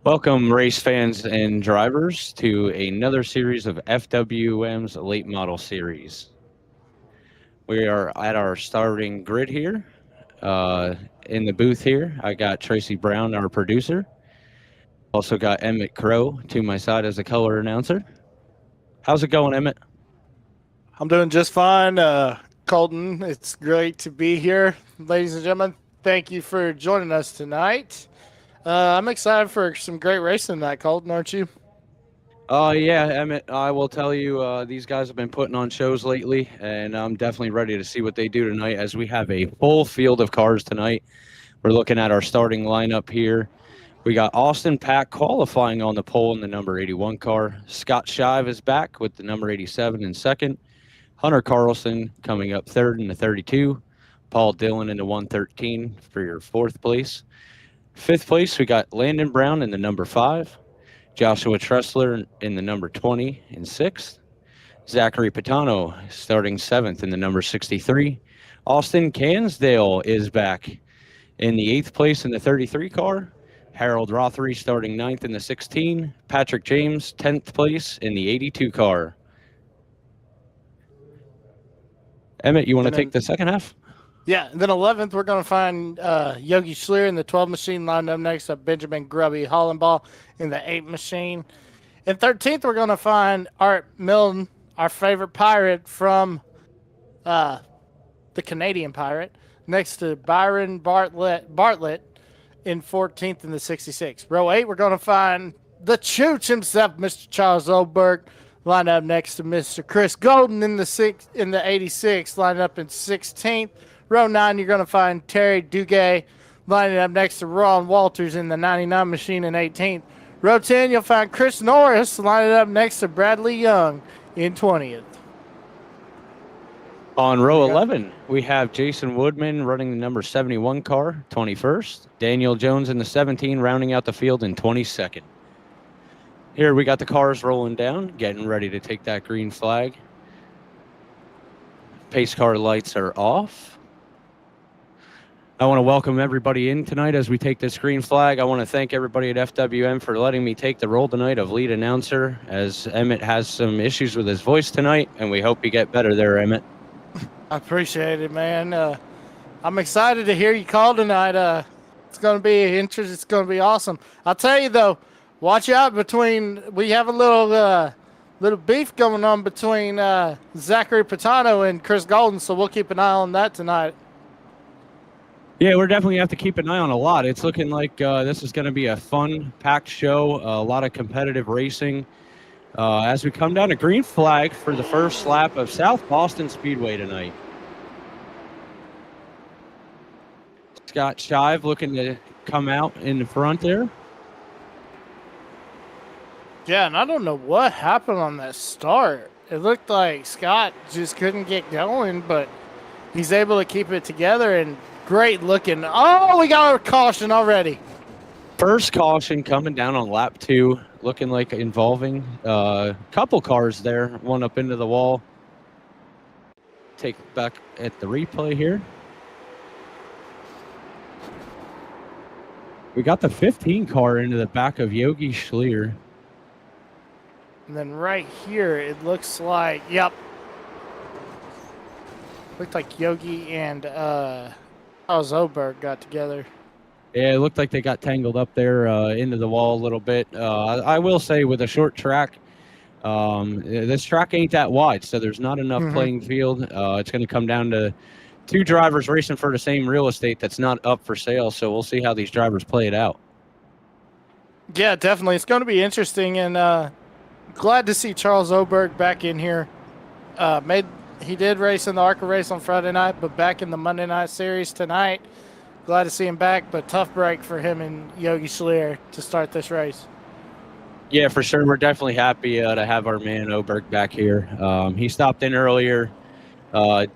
Welcome, race fans and drivers, to another series of FWM's Late Model Series. We are at our starting grid here. In the booth here, I got Tracy Brown, our producer. Also got Emmett Crow to my side as a color announcer. How's it going, Emmett? I'm doing just fine. Colton, it's great to be here. Ladies and gentlemen, thank you for joining us tonight. I'm excited for some great racing tonight, Colton, aren't you? Yeah, Emmett, I will tell you, these guys have been putting on shows lately, and I'm definitely ready to see what they do tonight as we have a full field of cars tonight. We're looking at our starting lineup here. We got Austin Pack qualifying on the pole in the number 81 car. Scott Shive is back with the number 87 in second. Hunter Carlson coming up third in the 32. Paul Dillon in the 113 for your fourth place. Fifth place, we got Landon Brown in the number 5. Joshua Tressler in the number 20 in sixth. Zachary Patano starting seventh in the number 63. Austin Cansdale is back in the eighth place in the 33 car. Harold Rothery starting ninth in the 16. Patrick James, 10th place in the 82 car. Emmett, you want to take the second half? Yeah, and then 11th, we're going to find Yogi Schleer in the 12 machine, lined up next to Benjamin Grubby Hollenball in the 8 machine. And 13th, we're going to find Art Milne, our favorite pirate from the Canadian Pirate, next to Byron Bartlett in 14th in the 66. Row 8, we're going to find the Chooch himself, Mr. Charles Oberg, lined up next to Mr. Chris Golden in the 86, lined up in 16th. Row 9, you're going to find Terry Duguay lining up next to Ron Walters in the 99 machine in 18th. Row 10, you'll find Chris Norris lining up next to Bradley Young in 20th. On row 11, we have Jason Woodman running the number 71 car, 21st. Daniel Jones in the 17, rounding out the field in 22nd. Here we got the cars rolling down, getting ready to take that green flag. Pace car lights are off. I want to welcome everybody in tonight as we take this green flag. I want to thank everybody at FWM for letting me take the role tonight of lead announcer, as Emmett has some issues with his voice tonight, and we hope you get better there, Emmett. I appreciate it, man. I'm excited to hear you call tonight. It's going to be interesting. It's going to be awesome. I'll tell you, though, watch out we have a little beef going on between Zachary Patano and Chris Golden, so we'll keep an eye on that tonight. Yeah, we're definitely have to keep an eye on a lot. It's looking like this is going to be a fun, packed show, a lot of competitive racing. As we come down to green flag for the first lap of South Boston Speedway tonight. Scott Shive looking to come out in the front there. Yeah, and I don't know what happened on that start. It looked like Scott just couldn't get going, but he's able to keep it together and great looking. Oh, we got a caution already. First caution coming down on lap 2, looking like involving a couple cars there, one up into the wall. Take a back at the replay here. We got the 15 car into the back of Yogi Schleer. And then right here, it looks like, yep. Looked like Yogi and Charles Oberg got together. Yeah, it looked like they got tangled up there into the wall a little bit. I will say with a short track, this track ain't that wide, so there's not enough playing field. It's going to come down to 2 drivers racing for the same real estate that's not up for sale, so we'll see how these drivers play it out. Yeah, definitely. It's going to be interesting, and glad to see Charles Oberg back in here. He did race in the ARCA race on Friday night, but back in the Monday night series tonight. Glad to see him back, but tough break for him and Yogi Schleer to start this race. Yeah, for sure. We're definitely happy to have our man Oberg back here. He stopped in earlier.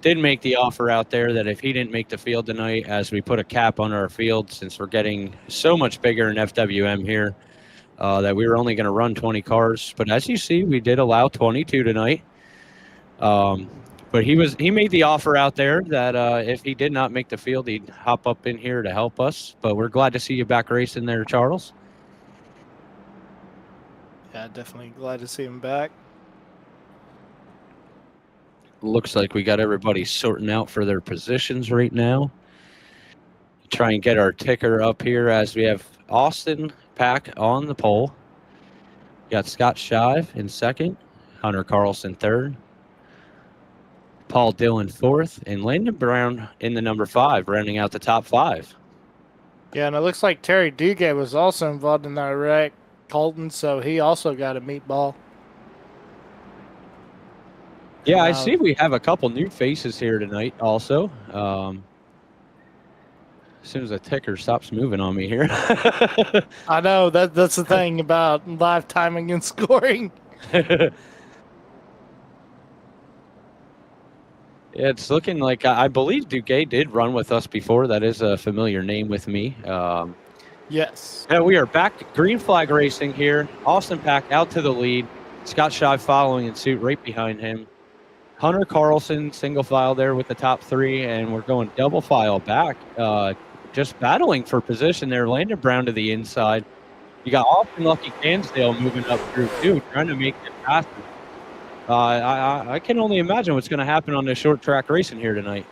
Did make the offer out there that if he didn't make the field tonight, as we put a cap on our field since we're getting so much bigger in FWM here, that we were only going to run 20 cars. But as you see, we did allow 22 tonight. But he made the offer out there that if he did not make the field, he'd hop up in here to help us. But we're glad to see you back racing there, Charles. Yeah, definitely glad to see him back. Looks like we got everybody sorting out for their positions right now. Try and get our ticker up here as we have Austin Pack on the pole. Got Scott Shive in second, Hunter Carlson third, Paul Dillon fourth, and Landon Brown in the number 5, rounding out the top 5. Yeah, and it looks like Terry Duguay was also involved in that wreck, Colton, so he also got a meatball. Yeah, I see we have a couple new faces here tonight also. As soon as the ticker stops moving on me here. I know, that's the thing about live timing and scoring. It's looking like I believe Duguay did run with us before. That is a familiar name with me. Yes. And we are back green flag racing here. Austin Pack out to the lead. Scott Shive following in suit right behind him. Hunter Carlson single file there with the top 3, and we're going double file back. Just battling for position there. Landon Brown to the inside. You got Austin Lucky Cansdale moving up through too, trying to make it faster. I can only imagine what's going to happen on this short track racing here tonight.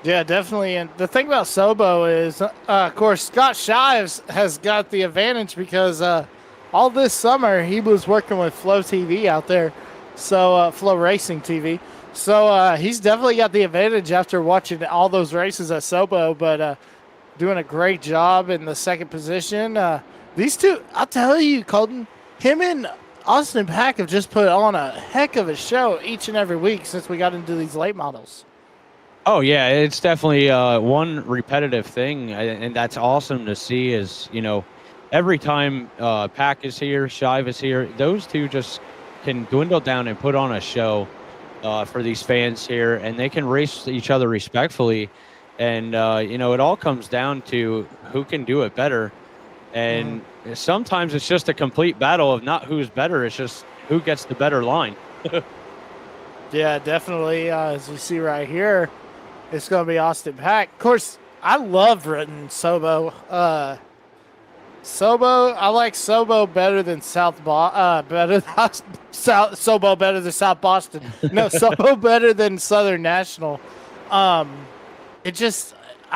Yeah, definitely. And the thing about Sobo is, of course, Scott Shives has got the advantage because all this summer he was working with Flow TV out there, so Flow Racing TV. So he's definitely got the advantage after watching all those races at Sobo, but doing a great job in the second position. These two, I'll tell you, Colton, him and Austin Pack have just put on a heck of a show each and every week since we got into these late models. Oh, yeah, it's definitely one repetitive thing, and that's awesome to see is, every time Pack is here, Shive is here, those two just can dwindle down and put on a show for these fans here, and they can race each other respectfully. And, it all comes down to who can do it better. And sometimes it's just a complete battle of not who's better. It's just who gets the better line. Yeah, definitely. As we see right here, it's going to be Austin Pack. Of course, I love written Sobo. I like Sobo better than Sobo better than South Boston. No, Sobo better than Southern National. I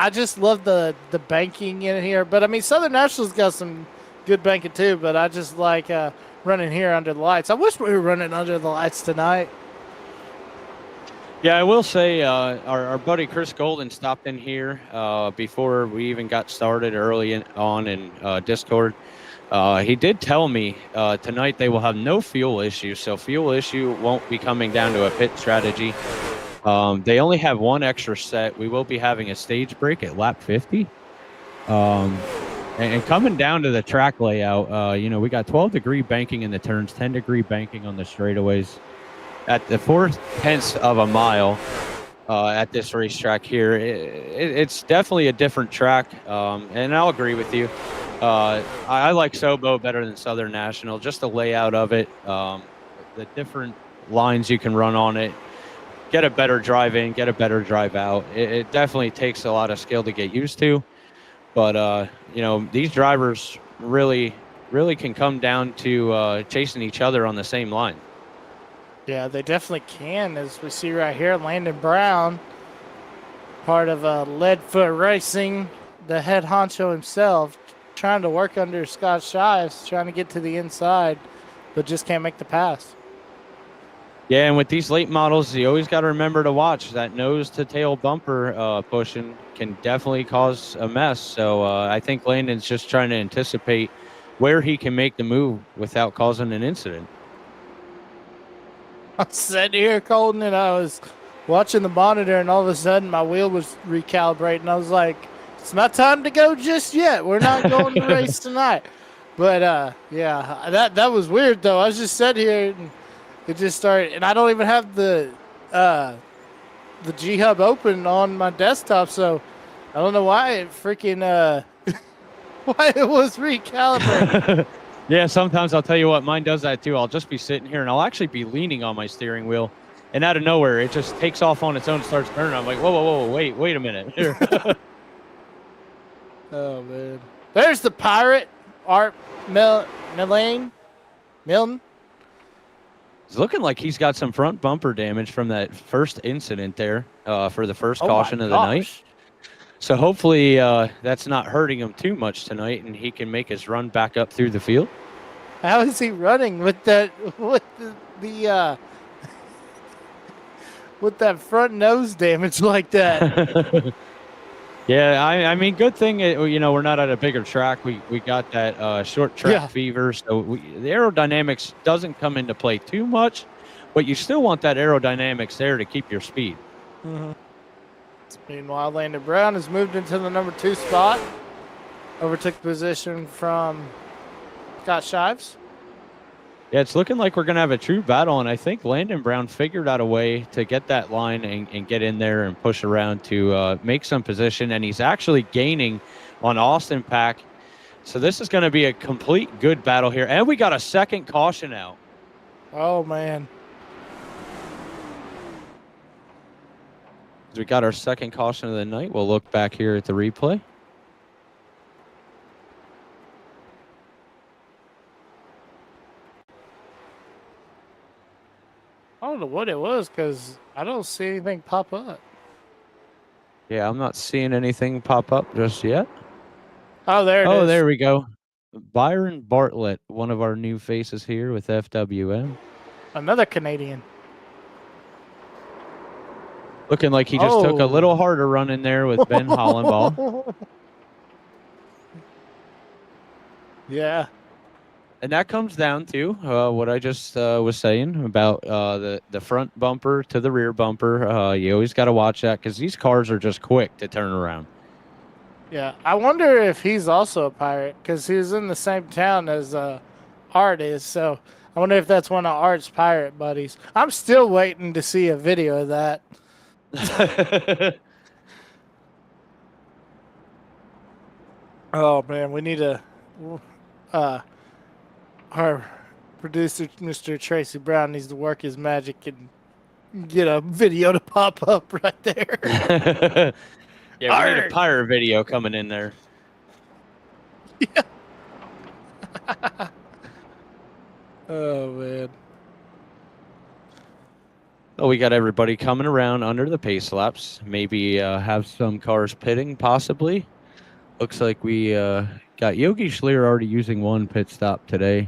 just love the banking in here. But I mean, Southern National's got some good banking too. But I just like running here under the lights. I wish we were running under the lights tonight. Yeah, I will say our buddy Chris Golden stopped in here before we even got started early on in Discord. He did tell me tonight they will have no fuel issue, so fuel issue won't be coming down to a pit strategy. They only have one extra set. We will be having a stage break at lap 50. And coming down to the track layout, we got 12-degree banking in the turns, 10-degree banking on the straightaways. At the 4/10 of a mile at this racetrack here, it's definitely a different track, and I'll agree with you. I like Sobo better than Southern National, just the layout of it, the different lines you can run on it, get a better drive in, get a better drive out. It definitely takes a lot of skill to get used to, but these drivers really can come down to chasing each other on the same line. Yeah, they definitely can, as we see right here. Landon Brown, part of Leadfoot Racing, the head honcho himself, trying to work under Scott Shives, trying to get to the inside, but just can't make the pass. Yeah, and with these late models, you always got to remember to watch that nose-to-tail bumper pushing can definitely cause a mess. So I think Landon's just trying to anticipate where he can make the move without causing an incident. I was sitting here, Colton, and I was watching the monitor, and all of a sudden my wheel was recalibrating. I was like, it's not time to go just yet. We're not going to race tonight. But, yeah, that was weird, though. I was just sitting here, and it just started. And I don't even have the G-Hub open on my desktop, so I don't know why it freaking why it was recalibrated. Yeah, sometimes I'll tell you what, mine does that too. I'll just be sitting here and I'll actually be leaning on my steering wheel, and out of nowhere it just takes off on its own, starts turning. I'm like, whoa, wait a minute. Here. Oh man, there's the pirate Art Millane. Milton? It's looking like he's got some front bumper damage from that first incident there for the first Oh caution my of the night. gosh. So hopefully that's not hurting him too much tonight, and he can make his run back up through the field. How is he running with that with the with that front nose damage like that? Yeah, I mean, good thing we're not at a bigger track. We got that short track Yeah. fever, so the aerodynamics doesn't come into play too much, but you still want that aerodynamics there to keep your speed. Mm-hmm. Meanwhile, Landon Brown has moved into the number 2 spot. Overtook position from Scott Shives. Yeah, it's looking like we're going to have a true battle, and I think Landon Brown figured out a way to get that line and get in there and push around to make some position, and he's actually gaining on Austin Pack. So this is going to be a complete good battle here, and we got a second caution out. Oh, man. As we got our second caution of the night, we'll look back here at the replay. I don't know what it was because I don't see anything pop up. Yeah, I'm not seeing anything pop up just yet. Oh, there it is. Oh, there we go. Byron Bartlett, one of our new faces here with FWM. Another Canadian. Looking like he just took a little harder run in there with Ben Hollenball. Yeah. And that comes down to what I just was saying about the front bumper to the rear bumper. You always got to watch that because these cars are just quick to turn around. Yeah. I wonder if he's also a pirate because he's in the same town as Art is. So I wonder if that's one of Art's pirate buddies. I'm still waiting to see a video of that. Oh, man. We need to... our producer, Mr. Tracy Brown, needs to work his magic and get a video to pop up right there. Yeah, we need a pirate video coming in there. Yeah. Oh, man. Oh, we got everybody coming around under the pace laps. Maybe have some cars pitting, possibly. Looks like we got Yogi Schleer already using one pit stop today.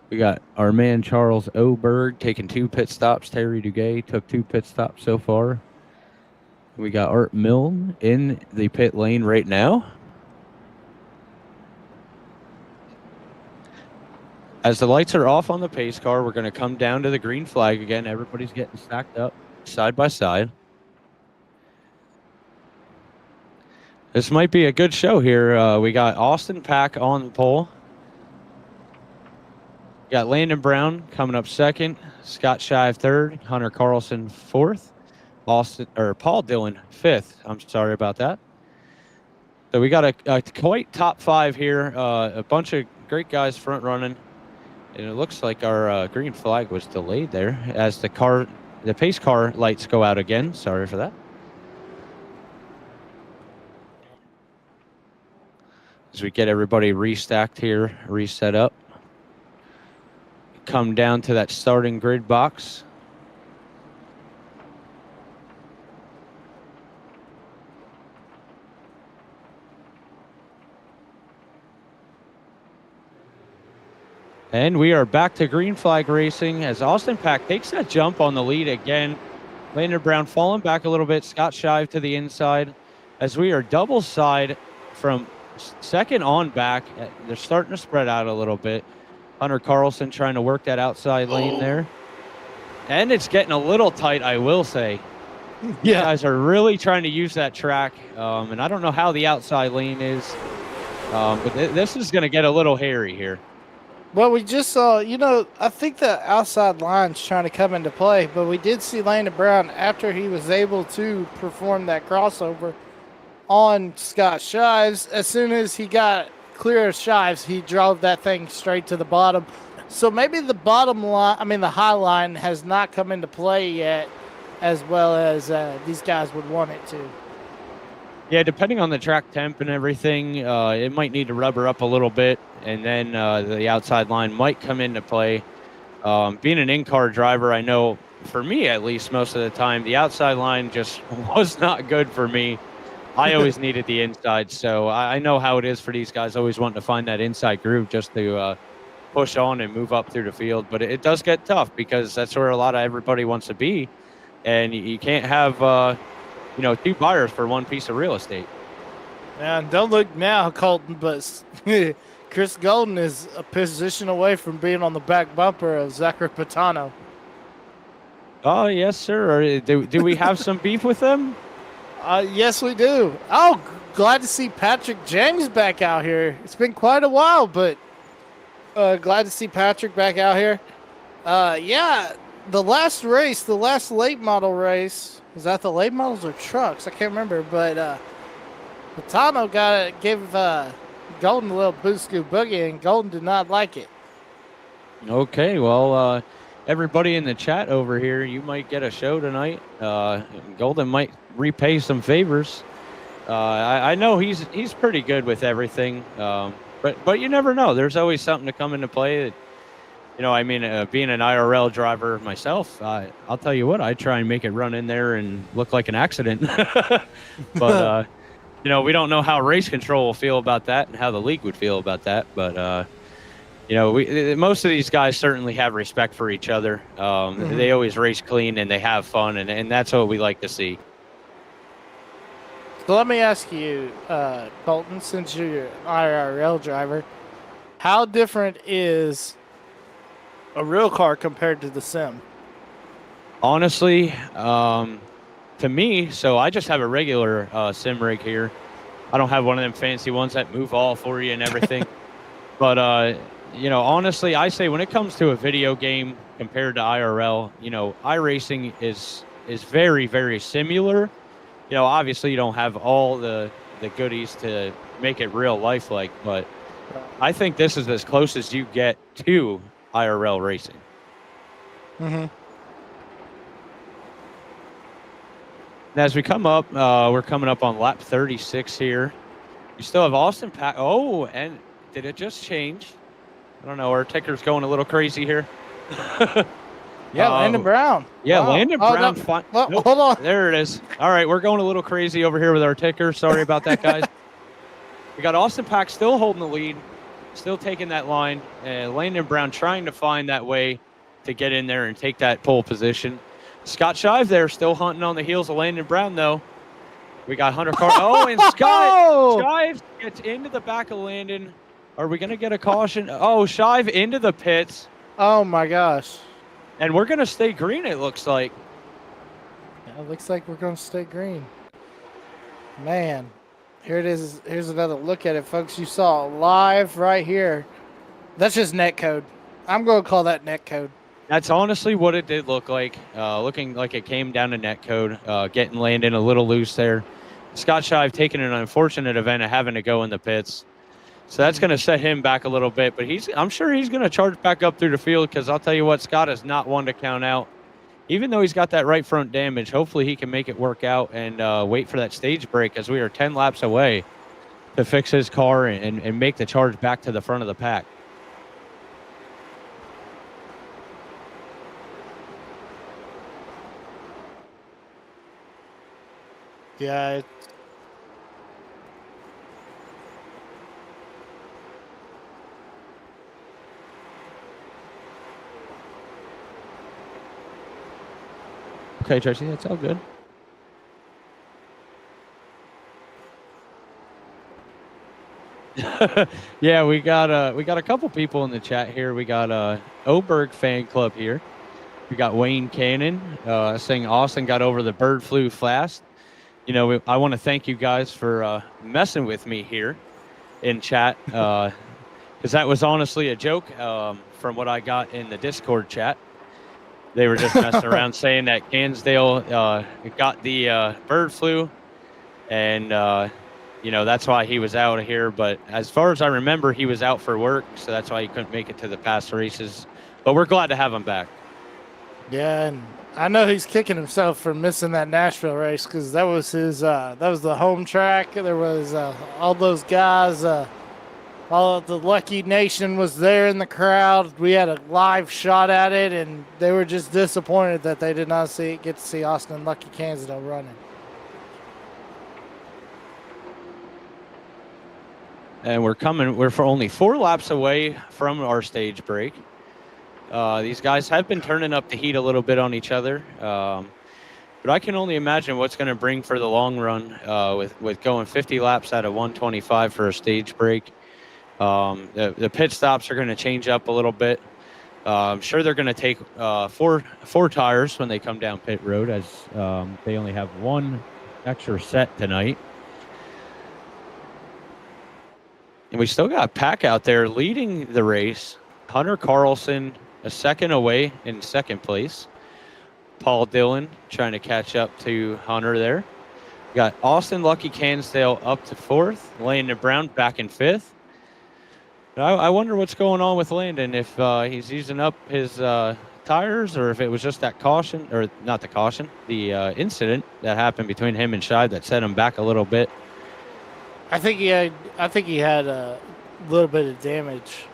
We got our man Charles Oberg taking 2 pit stops. Terry Duguay took 2 pit stops so far. We got Art Milne in the pit lane right now. As the lights are off on the pace car, we're going to come down to the green flag again. Everybody's getting stacked up side by side. This might be a good show here. We got Austin Pack on the pole. We got Landon Brown coming up second, Scott Shive third, Hunter Carlson fourth, Paul Dillon fifth. I'm sorry about that. So we got a quite top 5 here. A bunch of great guys front running. And it looks like our green flag was delayed there as the pace car lights go out again. Sorry for that. As we get everybody restacked here, reset up. Come down to that starting grid box. And we are back to green flag racing as Austin Pack takes that jump on the lead again. Landon Brown falling back a little bit. Scott Shive to the inside as we are double side from second on back. They're starting to spread out a little bit. Hunter Carlson trying to work that outside lane there. And it's getting a little tight, I will say. Yeah. You guys are really trying to use that track. And I don't know how the outside lane is. But this is going to get a little hairy here. Well, we just saw, I think the outside line's trying to come into play, but we did see Landon Brown after he was able to perform that crossover on Scott Shives. As soon as he got clear of Shives, he drove that thing straight to the bottom. So maybe the bottom line, the high line has not come into play yet as well as these guys would want it to. Yeah, depending on the track temp and everything, it might need to rubber up a little bit, and then the outside line might come into play. Being an in-car driver, I know for me at least most of the time, the outside line just was not good for me. I always needed the inside, so I know how it is for these guys always wanting to find that inside groove just to push on and move up through the field. But it does get tough because that's where a lot of everybody wants to be, and you can't have two buyers for one piece of real estate. And don't look now, Colton, but Chris Golden is a position away from being on the back bumper of Zachary Patano. Oh yes, sir. Do we have some beef with them? Yes, we do. Oh, glad to see Patrick James back out here. It's been quite a while, but glad to see Patrick back out here. Yeah, the last race, the last late model race, is that the late models or trucks? I can't remember, but Patano gave Golden a little boost-scoo boogie, and Golden did not like it. Okay, well, everybody in the chat over here, you might get a show tonight. Golden might repay some favors. I know he's pretty good with everything, but you never know. There's always something to come into play. Being an IRL driver myself, I'll tell you what, I try and make it run in there and look like an accident. But we don't know how race control will feel about that and how the league would feel about that. But most of these guys certainly have respect for each other. They always race clean and they have fun, and that's what we like to see. So let me ask you, Colton, since you're an IRL driver, how different is a real car compared to the sim? Honestly, to me, so I just have a regular sim rig here. I don't have one of them fancy ones that move all for you and everything. But honestly, I say when it comes to a video game compared to IRL, iRacing is very, very similar. Obviously you don't have all the goodies to make it real lifelike, but I think this is as close as you get to IRL racing. Mm-hmm. As we come up, we're coming up on lap 36 here. You still have Austin Pack. Oh, and did it just change? I don't know. Our ticker's going a little crazy here. Yeah, Landon Brown. Yeah, wow. Landon Brown. No. Nope. Hold on. There it is. All right, we're going a little crazy over here with our ticker. Sorry about that, guys. We got Austin Pack still holding the lead, still taking that line. Landon Brown trying to find that way to get in there and take that pole position. Scott Shive there still hunting on the heels of Landon Brown, though. We got Hunter Carr. Oh, and Shive gets into the back of Landon. Are we going to get a caution? Oh, Shive into the pits. Oh, my gosh. And we're going to stay green, it looks like. Yeah, it looks like we're going to stay green. Man, here it is. Here's another look at it, folks. You saw it live right here. That's just net code. I'm going to call that net code. That's honestly what it did look like. Looking like it came down to net code, getting Landon a little loose there. Scott Shive taking an unfortunate event of having to go in the pits. So that's going to set him back a little bit, but I'm sure he's going to charge back up through the field because I'll tell you what, Scott is not one to count out. Even though he's got that right front damage, hopefully he can make it work out and wait for that stage break as we are 10 laps away to fix his car and make the charge back to the front of the pack. Yeah, Okay, Tracy, that's all good. Yeah, we got a couple people in the chat here. We got Oberg fan club here. We got Wayne Cannon saying Austin got over the bird flu fast. I want to thank you guys for messing with me here in chat because that was honestly a joke from what I got in the Discord chat. They were just messing around saying that Gansdale got the bird flu, and that's why he was out of here. But as far as I remember, he was out for work, so that's why he couldn't make it to the past races. But we're glad to have him back. Yeah, and I know he's kicking himself for missing that Nashville race because that was his. That was the home track. There was all those guys. All of the Lucky Nation was there in the crowd. We had a live shot at it, and they were just disappointed that they did not get to see Austin and Lucky Kansas running. And we're for only 4 laps away from our stage break. These guys have been turning up the heat a little bit on each other. But I can only imagine what's going to bring for the long run with going 50 laps out of 125 for a stage break. The pit stops are going to change up a little bit. I'm sure they're going to take four tires when they come down pit road, as they only have 1 extra set tonight. And we still got Pack out there leading the race. Hunter Carlson a second away in second place. Paul Dillon trying to catch up to Hunter there. We got Austin Lucky Cansdale up to 4th. Landon Brown back in 5th. I wonder what's going on with Landon, if he's using up his tires, or if it was just that caution, or not the caution, the incident that happened between him and Shive that set him back a little bit. I think he had a little bit of damage,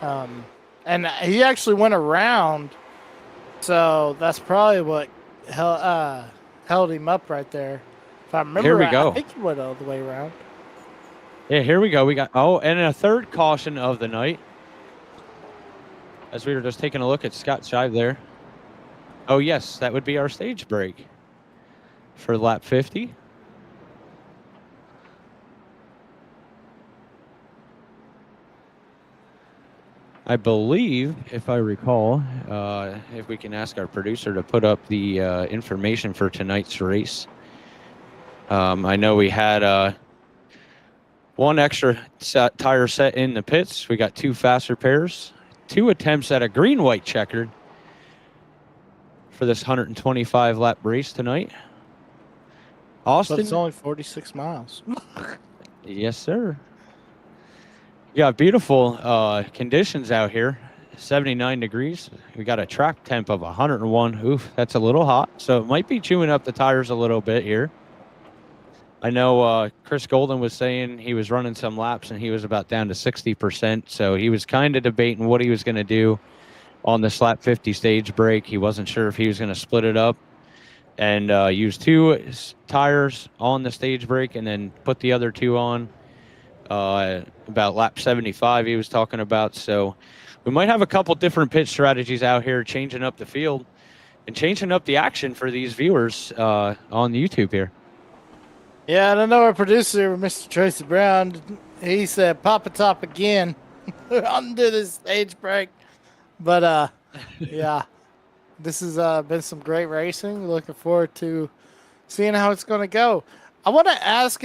and he actually went around, so that's probably what held him up right there. If I remember, Here we right, go. I think he went all the way around. Yeah, here we go. We got and a third caution of the night, as we were just taking a look at Scott Shive there. Oh yes, that would be our stage break for lap 50. I believe, if I recall, if we can ask our producer to put up the information for tonight's race. I know we had 1 extra tire set in the pits. We got 2 faster pairs, 2 attempts at a green-white checkered for this 125 lap race tonight. Austin. But it's only 46 miles. Yes, sir. We got beautiful conditions out here, 79 degrees. We got a track temp of 101. Oof, that's a little hot. So it might be chewing up the tires a little bit here. I know Chris Golden was saying he was running some laps and he was about down to 60%. So he was kind of debating what he was going to do on this lap 50 stage break. He wasn't sure if he was going to split it up and use 2 tires on the stage break and then put the other 2 on. About lap 75 he was talking about. So we might have a couple different pit strategies out here, changing up the field and changing up the action for these viewers on YouTube here. Yeah, and I know our producer, Mr. Tracy Brown, he said Papa Top again under this stage break. But yeah, this has been some great racing. Looking forward to seeing how it's going to go. I want to ask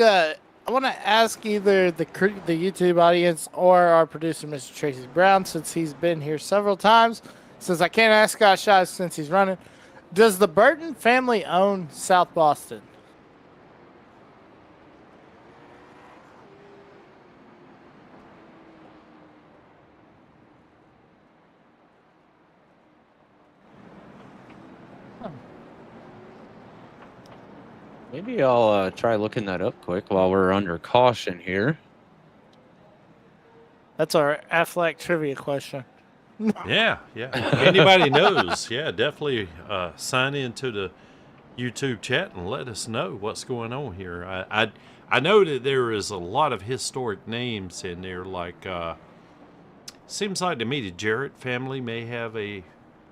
either the YouTube audience or our producer, Mr. Tracy Brown, since he's been here several times, since I can't ask Scott Shive since he's running. Does the Burton family own South Boston? Maybe I'll try looking that up quick while we're under caution here. That's our Affleck trivia question. Yeah. Anybody knows, definitely sign into the YouTube chat and let us know what's going on here. I know that there is a lot of historic names in there, like seems like to me the Jarrett family may have a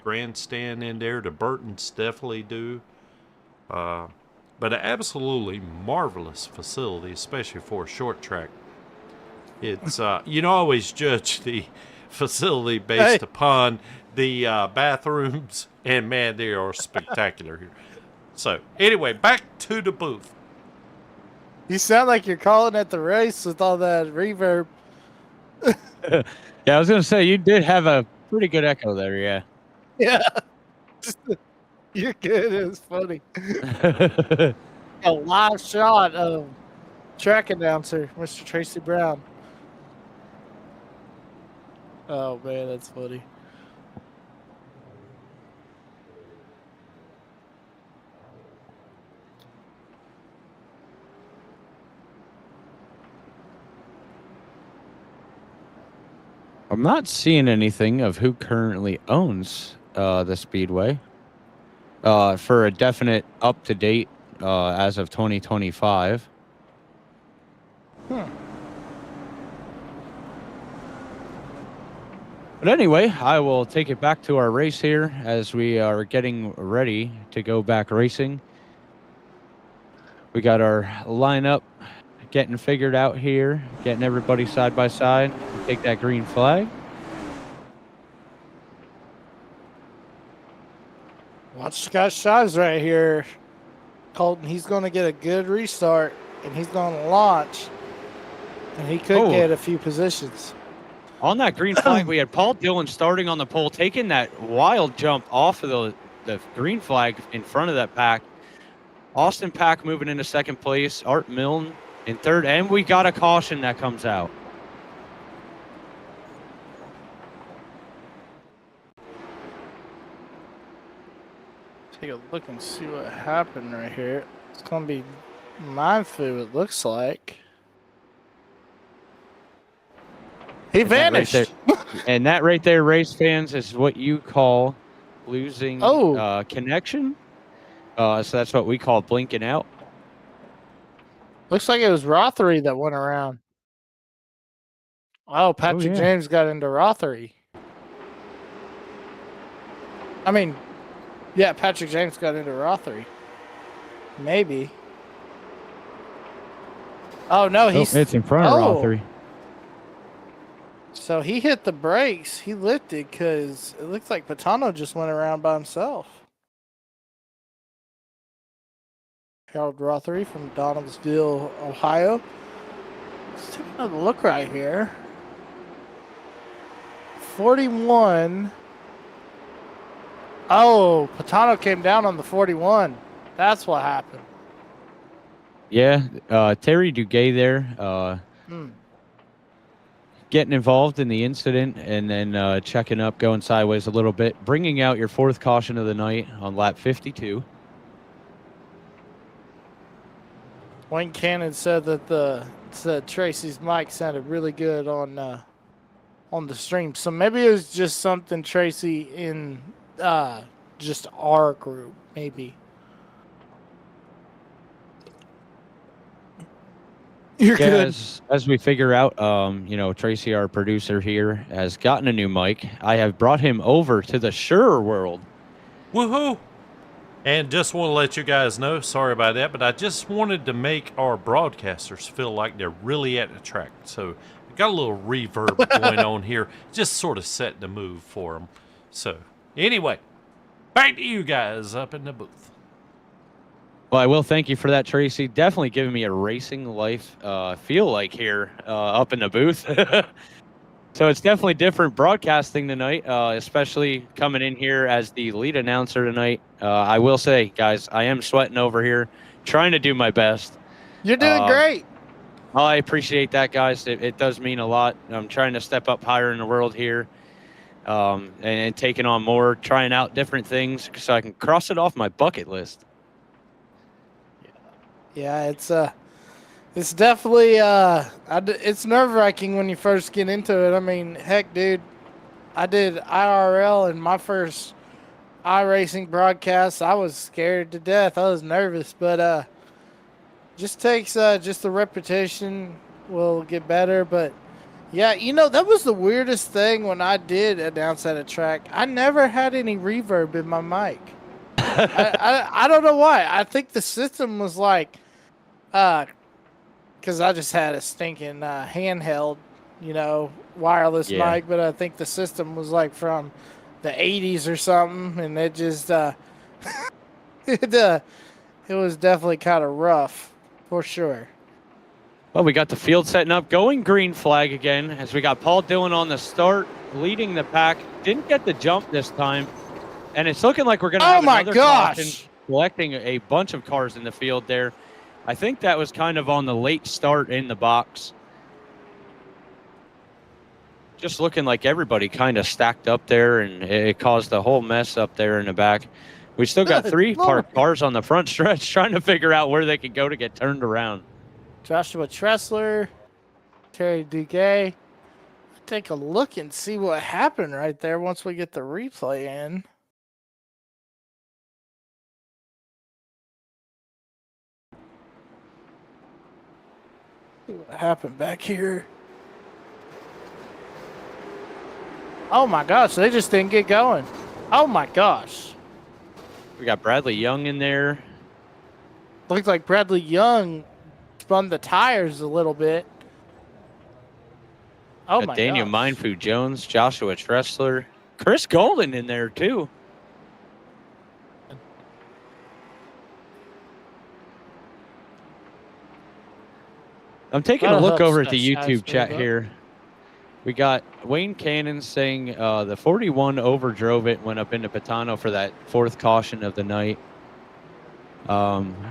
grandstand in there. The Burtons definitely do. But an absolutely marvelous facility, especially for a short track. It's you don't always judge the facility based upon the bathrooms, and man, they are spectacular here. So anyway, back to the booth. You sound like you're calling at the race with all that reverb. Yeah, I was going to say, you did have a pretty good echo there, yeah. Yeah. You're good. It was funny. A live shot of track announcer, Mr. Tracy Brown. Oh, man, that's funny. I'm not seeing anything of who currently owns the Speedway for a definite up-to-date as of 2025. But anyway, I will take it back to our race here as we are getting ready to go back racing. We got our lineup getting figured out here, getting everybody side by side. Take that green flag. Watch Scott Shives right here. Colton, he's going to get a good restart, and he's going to launch, and he could get a few positions. On that green flag, we had Paul Dillon starting on the pole, taking that wild jump off of the green flag in front of that pack. Austin Pack moving into second place. Art Milne in third, and we got a caution that comes out. Take a look and see what happened right here. It's going to be Mindfu, it looks like. He vanished. And that right there, race fans, is what you call losing connection. So that's what we call blinking out. Looks like it was Rothery that went around. Oh, Patrick James got into Rothery. I mean, yeah, Patrick James got into Rothery. Maybe. Oh, no, it's in front of Rothery. So he hit the brakes. He lifted because it looks like Patano just went around by himself. Harold Rothery from Donaldsville, Ohio. Let's take another look right here. 41. Oh, Patano came down on the 41. That's what happened. Yeah, Terry Duguay there. Getting involved in the incident and then checking up, going sideways a little bit, bringing out your fourth caution of the night on lap 52. Wayne Cannon said that Tracy's mic sounded really good on the stream. So maybe it was just something Tracy in just our group, maybe. You're good. As we figure out, Tracy, our producer here, has gotten a new mic. I have brought him over to the Sure World. Woohoo! And just want to let you guys know, sorry about that, but I just wanted to make our broadcasters feel like they're really at the track. So I got a little reverb going on here, just sort of set the move for them. So anyway, back to you guys up in the booth. Well, I will thank you for that, Tracy. Definitely giving me a racing life feel like here up in the booth. So it's definitely different broadcasting tonight, especially coming in here as the lead announcer tonight. I will say, guys, I am sweating over here, trying to do my best. You're doing great. I appreciate that, guys. It does mean a lot. I'm trying to step up higher in the world here and taking on more, trying out different things so I can cross it off my bucket list. Yeah, it's definitely it's nerve-wracking when you first get into it. I mean, heck, dude, I did IRL in my first iRacing broadcast. I was scared to death. I was nervous, but just takes just the repetition will get better. But yeah, that was the weirdest thing when I did announce at a track. I never had any reverb in my mic. I don't know why. I think the system was like, because I just had a stinking handheld, wireless mic, but I think the system was like from the 80s or something, and it just, it was definitely kind of rough, for sure. Well, we got the field setting up, going green flag again, as we got Paul Dillon on the start, leading the pack. Didn't get the jump this time. And it's looking like we're going to have another caution, collecting a bunch of cars in the field there. I think that was kind of on the late start in the box. Just looking like everybody kind of stacked up there, and it caused a whole mess up there in the back. We still got three parked cars on the front stretch trying to figure out where they could go to get turned around. Joshua Tressler, Terry Duguay. take a look and see what happened right there once we get the replay in. See what happened back here. Oh my gosh, they just didn't get going. Oh my gosh. We got Bradley Young in there. Looks like Bradley Young spun the tires a little bit. Oh my Daniel gosh. Mindfood Jones, Joshua Tressler, Chris Golden in there too. I'm taking a look over at the YouTube chat here. We got Wayne Cannon saying the 41 overdrove it, went up into Patano for that 4th caution of the night.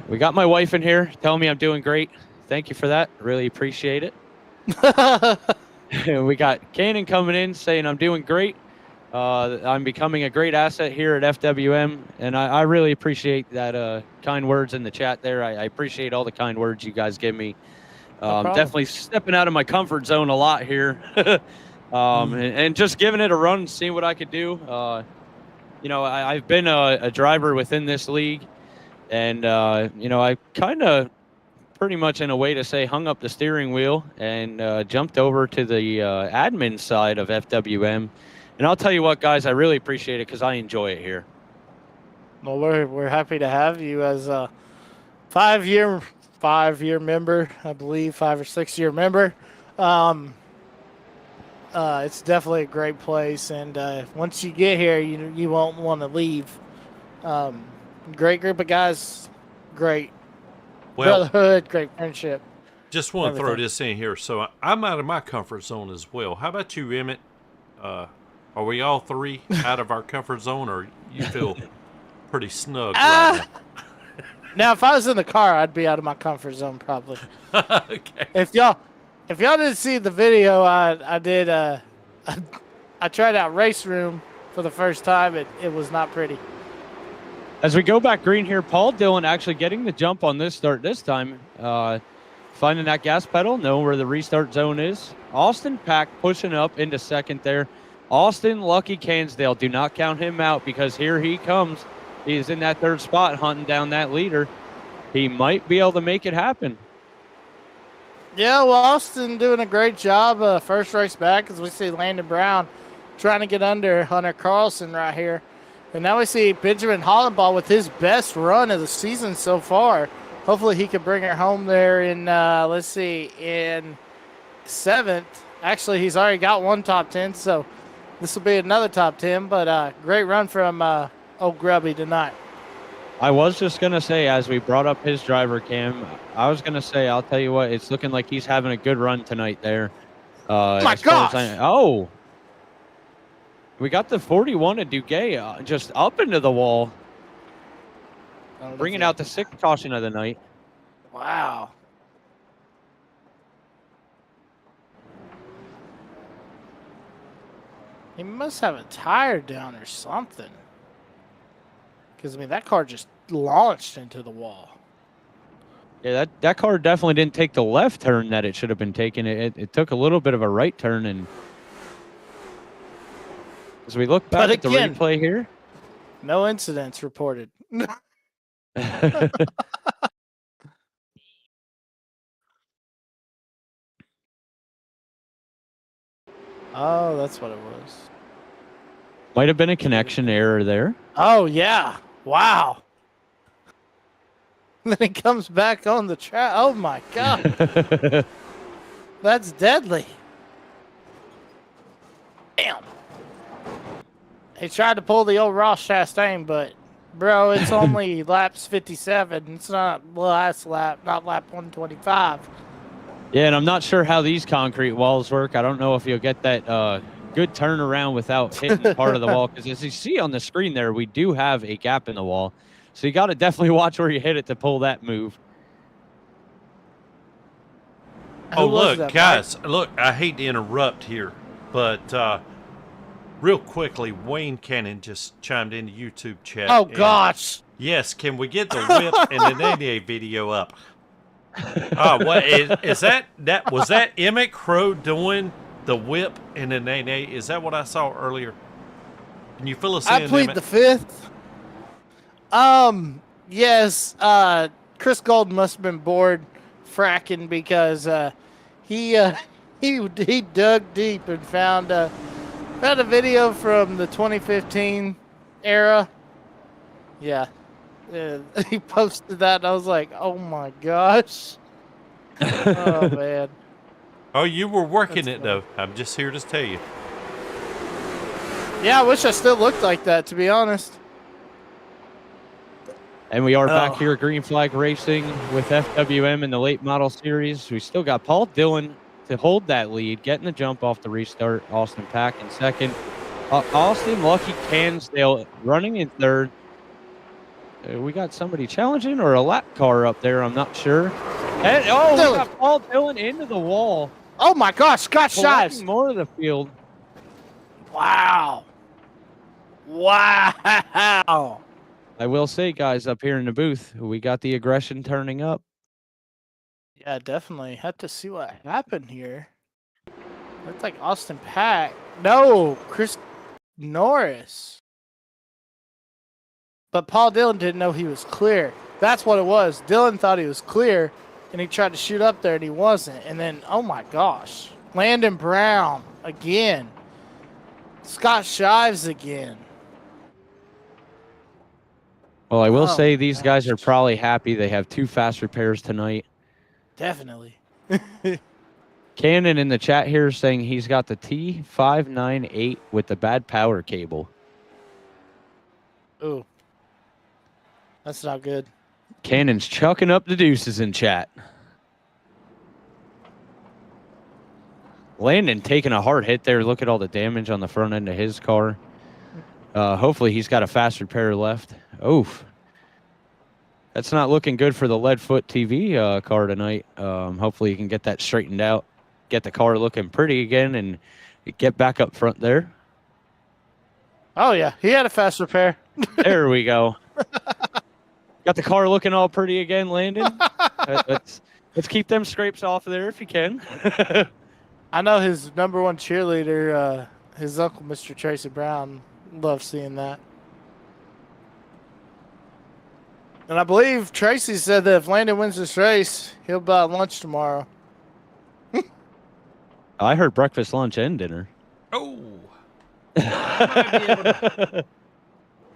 We got my wife in here telling me I'm doing great. Thank you for that. Really appreciate it. We got Cannon coming in saying I'm doing great. I'm becoming a great asset here at FWM, and I really appreciate that kind words in the chat there. I appreciate all the kind words you guys give me. Definitely stepping out of my comfort zone a lot here, and just giving it a run, seeing what I could do. You know, I've been a driver within this league, and you know, I kind of pretty much, in a way to say, hung up the steering wheel and jumped over to the admin side of FWM. And I'll tell you what, guys, I really appreciate it because I enjoy it here. Well, we're happy to have you as a 5-year member, I believe, 5 or 6 year member. It's definitely a great place, and once you get here, you won't want to leave. Great group of guys, great brotherhood, great friendship. Just want to throw this in here. So I'm out of my comfort zone as well. How about you, Emmett? Are we all three out of our comfort zone, or you feel pretty snug right now? Now, if I was in the car, I'd be out of my comfort zone probably. Okay. If y'all didn't see the video, I did. I tried out Race Room for the first time. It was not pretty. As we go back green here, Paul Dillon actually getting the jump on this start this time. Finding that gas pedal, knowing where the restart zone is. Austin Pack pushing up into second there. Austin Lucky Cansdale, do not count him out because here he comes. He is in that 3rd spot hunting down that leader. He might be able to make it happen. Yeah, well, Austin doing a great job. First race back, as we see Landon Brown trying to get under Hunter Carlson right here. And now we see Benjamin Hollenball with his best run of the season so far. Hopefully he can bring it home there in, let's see, in 7th. Actually, he's already got 1 top 10, so this will be another top 10. But great run from old Grubby tonight. I was just going to say, as we brought up his driver cam, I was going to say, I'll tell you what, it's looking like he's having a good run tonight there. My gosh! Oh! We got the 41 of Duguay just up into the wall. Bringing out the 6th caution of the night. Wow. He must have a tire down or something. Because, I mean, that car just launched into the wall. Yeah, that car definitely didn't take the left turn that it should have been taking. It took a little bit of a right turn. And as we look back at the replay here. No incidents reported. Oh, that's what it was. Might have been a connection error there. Oh, yeah. Wow. Then he comes back on the track. Oh, my God. That's deadly. Damn. He tried to pull the old Ross Chastain, but, bro, it's only laps 57. It's not last lap, not lap 125. Yeah, and I'm not sure how these concrete walls work. I don't know if you'll get that good turnaround without hitting part of the wall. Because as you see on the screen there, we do have a gap in the wall. So you got to definitely watch where you hit it to pull that move. Oh, look, guys, look, I hate to interrupt here, but real quickly, Wayne Cannon just chimed in the YouTube chat. Oh, gosh. Yes, can we get the whip and the Nene video up? Oh, what is that? Was that Emmett Crow doing the whip in an 8-8. Is that what I saw earlier? Can you fill us in? I plead the fifth. Yes. Chris Golden must have been bored fracking because he dug deep and found a video from the 2015 era. Yeah. He posted that, and I was like, "Oh my gosh!" Oh man. Oh, you were working That's it though. I'm just here to tell you. Yeah, I wish I still looked like that, to be honest. And we are back here at Green Flag Racing with FWM in the late model series. We still got Paul Dillon to hold that lead, getting the jump off the restart. Austin Pack in second. Austin Lucky Cansdale running in third. We got somebody challenging or a lap car up there. I'm not sure. And, we got Paul Dillon into the wall. Oh my gosh, Scott Shives. More of the field. Wow. Wow. I will say, guys, up here in the booth, we got the aggression turning up. Yeah, definitely. Had to see what happened here. Looks like Austin Pack. No, Chris Norris. But Paul Dillon didn't know he was clear. That's what it was. Dillon thought he was clear, and he tried to shoot up there, and he wasn't. And then, oh my gosh, Landon Brown again. Scott Shives again. Well, I will say these guys are probably happy they have 2 fast repairs tonight. Definitely. Cannon in the chat here saying he's got the T598 with the bad power cable. Ooh. That's not good. Cannon's chucking up the deuces in chat. Landon taking a hard hit there. Look at all the damage on the front end of his car. Hopefully he's got a fast repair left. Oof. That's not looking good for the Leadfoot TV car tonight. Hopefully you can get that straightened out. Get the car looking pretty again and get back up front there. Oh, yeah. He had a fast repair. There we go. Got the car looking all pretty again, Landon. Let's keep them scrapes off of there if you can. I know his number one cheerleader, his uncle, Mr. Tracy Brown, loves seeing that. And I believe Tracy said that if Landon wins this race, he'll buy lunch tomorrow. I heard breakfast, lunch, and dinner. Oh.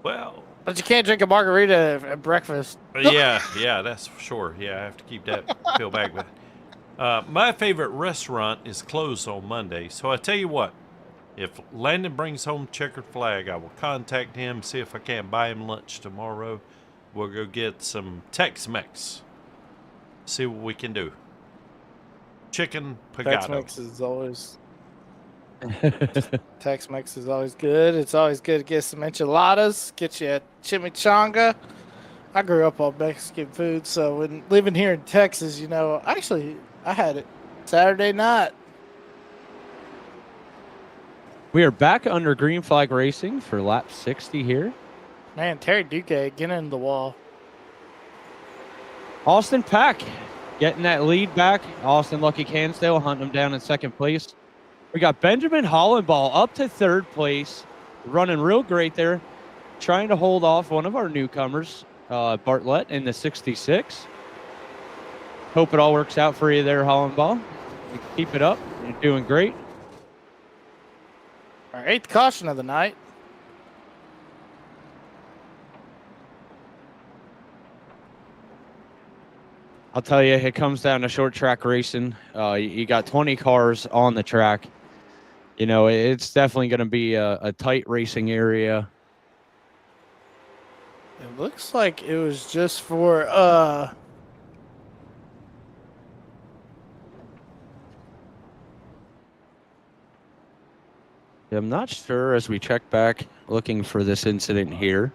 Well. But you can't drink a margarita at breakfast. Yeah, that's for sure. Yeah, I have to keep that feel back with. My favorite restaurant is closed on Monday, so I tell you what, if Landon brings home checkered flag, I will contact him, see if I can't buy him lunch tomorrow. We'll go get some Tex-Mex, see what we can do. Chicken pagano. Tex-Mex is always... Tex-Mex is always good. It's always good to get some enchiladas, get you a chimichanga. I grew up on Mexican food, so when living here in Texas, you know, actually, I had it Saturday night. We are back under Green Flag Racing for lap 60 here. Man, Terry Duque getting in the wall. Austin Pack getting that lead back. Austin Lucky Cansdale hunting him down in second place. We got Benjamin Hollenball up to third place, running real great there, trying to hold off one of our newcomers, Bartlett, in the 66. Hope it all works out for you there, Hollenball. You keep it up. You're doing great. Our 8th caution of the night. I'll tell you, it comes down to short track racing. You got 20 cars on the track. You know, it's definitely going to be a tight racing area. It looks like it was just for I'm not sure as we check back looking for this incident here.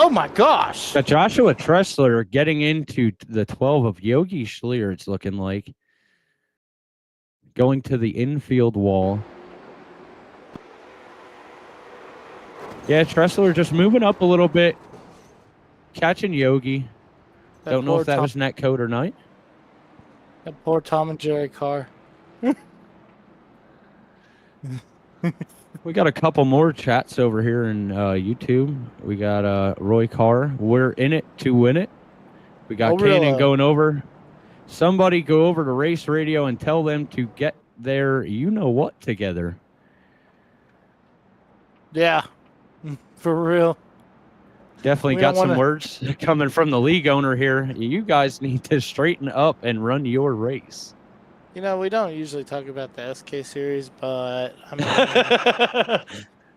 oh my gosh. Got Joshua Tressler getting into the 12 of Yogi Schleer, it's looking like. going to the infield wall. Yeah, Tressler just moving up a little bit, catching Yogi. Don't know if that was net code or not. That poor Tom and Jerry car. We got a couple more chats over here in YouTube. We got Roy Carr. We're in it to win it. We got Kanan going over. Somebody go over to Race Radio and tell them to get their you-know-what together. Yeah, for real. Definitely got some words coming from the league owner here. You guys need to straighten up and run your race. You know, we don't usually talk about the SK series, but I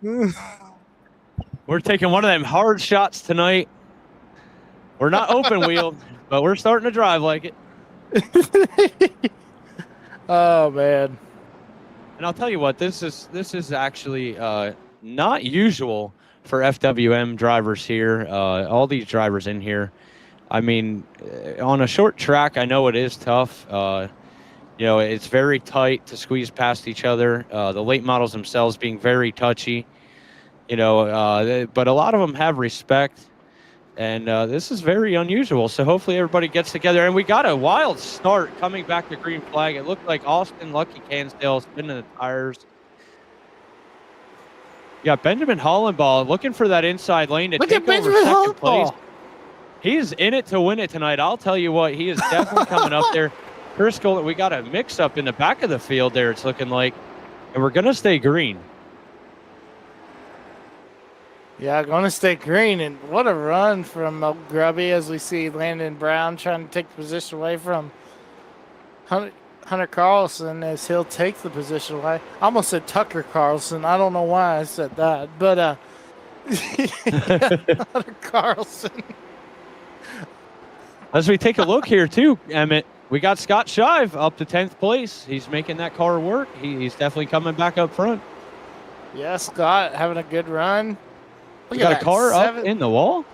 mean, we're taking one of them hard shots tonight. We're not open wheeled, but we're starting to drive like it. Oh man! And I'll tell you what, this is actually not usual for FWM drivers here. All these drivers in here. I mean, on a short track, I know it is tough. You know, it's very tight to squeeze past each other. The late models themselves being very touchy. You know, but a lot of them have respect. And this is very unusual. So hopefully everybody gets together. And we got a wild start coming back to green flag. It looked like Austin Lucky Cansdale spinning the tires. You got Benjamin Hollenball looking for that inside lane to take over second place. He's in it to win it tonight. I'll tell you what, he is definitely coming up there. Driscoll, we got a mix-up in the back of the field there, it's looking like. And we're going to stay green. Yeah, going to stay green. And what a run from Grubby as we see Landon Brown trying to take the position away from Hunter Carlson as he'll take the position away. I almost said Tucker Carlson. I don't know why I said that. But Hunter Carlson. As we take a look here, too, Emmett, we got Scott Shive up to 10th place. He's making that car work. He's definitely coming back up front. Yeah, Scott having a good run. We got a car up in the wall.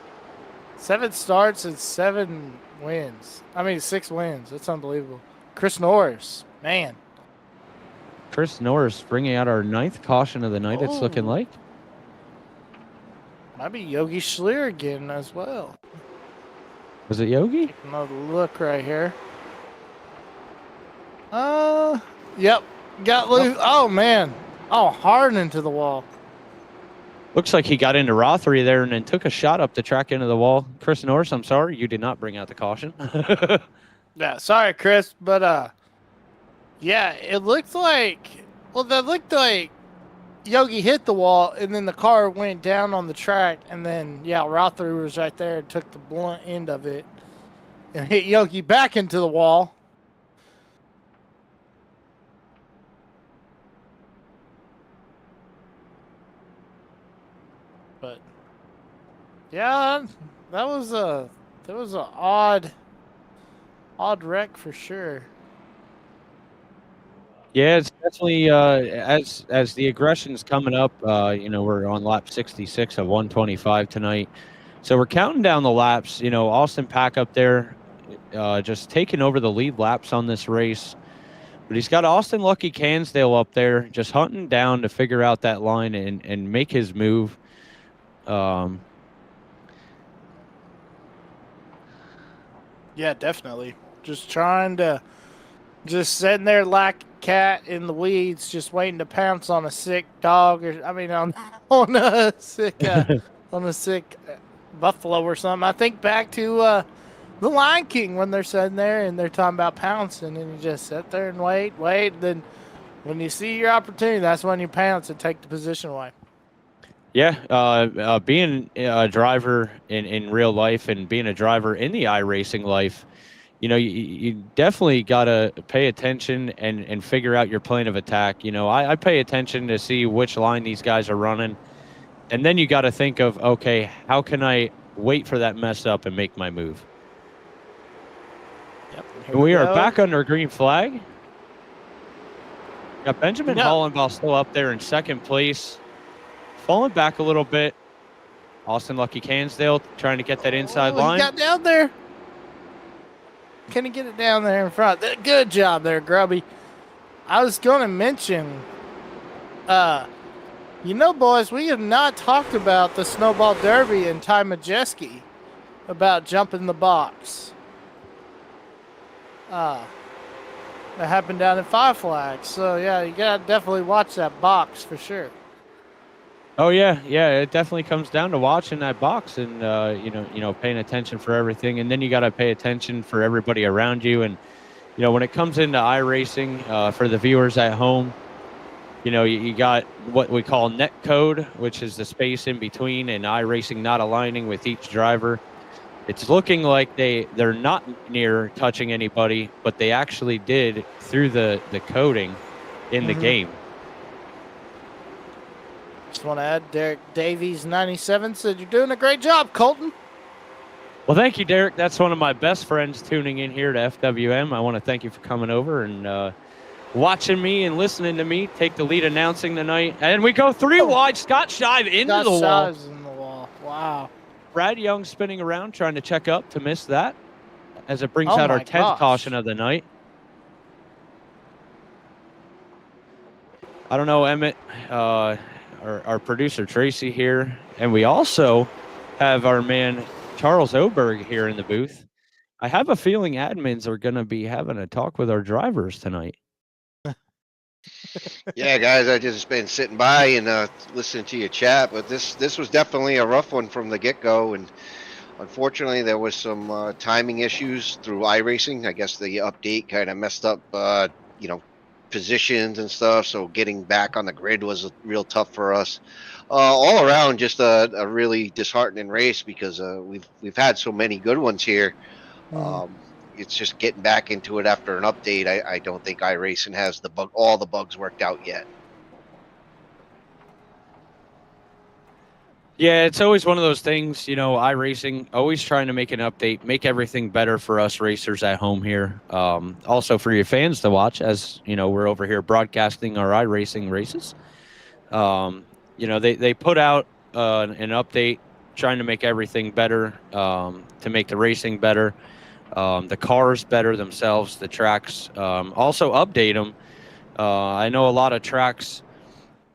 7 starts and 7 wins. I mean, 6 wins. That's unbelievable. Chris Norris, man. Chris Norris bringing out our 9th caution of the night, it's looking like. Might be Yogi Schleer again as well. Was it Yogi? Taking another look right here. Yep. Got loose. Oh, man. Oh, hard into the wall. Looks like he got into Rothery there and then took a shot up the track into the wall. Chris Norris, I'm sorry, you did not bring out the caution. Yeah, sorry, Chris, but yeah, it looked like Yogi hit the wall and then the car went down on the track and then Rothery was right there and took the blunt end of it and hit Yogi back into the wall. But yeah, that was a odd wreck for sure. Yeah, it's definitely as the aggression's coming up. You know, we're on lap 66 of 125 tonight, so we're counting down the laps. You know, Austin Pack up there, just taking over the lead laps on this race. But he's got Austin Lucky Cansdale up there, just hunting down to figure out that line and make his move. Yeah, definitely. Just sitting there like a cat in the weeds, just waiting to pounce on a sick dog, or on a sick buffalo or something. I think back to the Lion King when they're sitting there and they're talking about pouncing, and you just sit there and wait. Then when you see your opportunity, that's when you pounce and take the position away. Yeah, being a driver in real life and being a driver in the iRacing life, you know, you definitely got to pay attention and figure out your plan of attack. You know, I pay attention to see which line these guys are running. And then you got to think of, okay, how can I wait for that mess up and make my move? Yep. And we are back under a green flag. Got Benjamin Hollenball still up there in second place. Falling back a little bit. Austin Lucky Cansdale trying to get that inside line. He got down there. Can he get it down there in front? Good job there, Grubby. I was going to mention, boys, we have not talked about the Snowball Derby and Ty Majeski about jumping the box. That happened down in Five Flags. So, yeah, you got to definitely watch that box for sure. Oh yeah, it definitely comes down to watching that box and paying attention for everything, and then you got to pay attention for everybody around you. And when it comes into iRacing, for the viewers at home, you got what we call net code, which is the space in between, and iRacing not aligning with each driver. It's looking like they're not near touching anybody, but they actually did through the coding in the game. Just want to add, Derek Davies 97 said you're doing a great job, Colton. Well, thank you, Derek. That's one of my best friends tuning in here to FWM. I want to thank you for coming over and watching me and listening to me take the lead announcing tonight. And we go 3 wide. Scott Shive into the wall. In the wall. Wow. Brad Young spinning around trying to check up to miss that as it brings out our 10th caution of the night. I don't know, Emmett. Our producer Tracy here, and we also have our man Charles Oberg here in the booth. I have a feeling admins are going to be having a talk with our drivers tonight. Yeah, guys, I just been sitting by and listening to you chat, but this was definitely a rough one from the get-go, and unfortunately there was some timing issues through iRacing. I guess the update kind of messed up positions and stuff, so getting back on the grid was real tough for us. All around, just a really disheartening race because we've had so many good ones here. It's just getting back into it after an update. I don't think iRacing has all the bugs worked out yet. Yeah, it's always one of those things, iRacing, always trying to make an update, make everything better for us racers at home here. Also for your fans to watch, as, we're over here broadcasting our iRacing races. They put out an update trying to make everything better, to make the racing better, the cars better themselves, the tracks, also update them. I know a lot of tracks,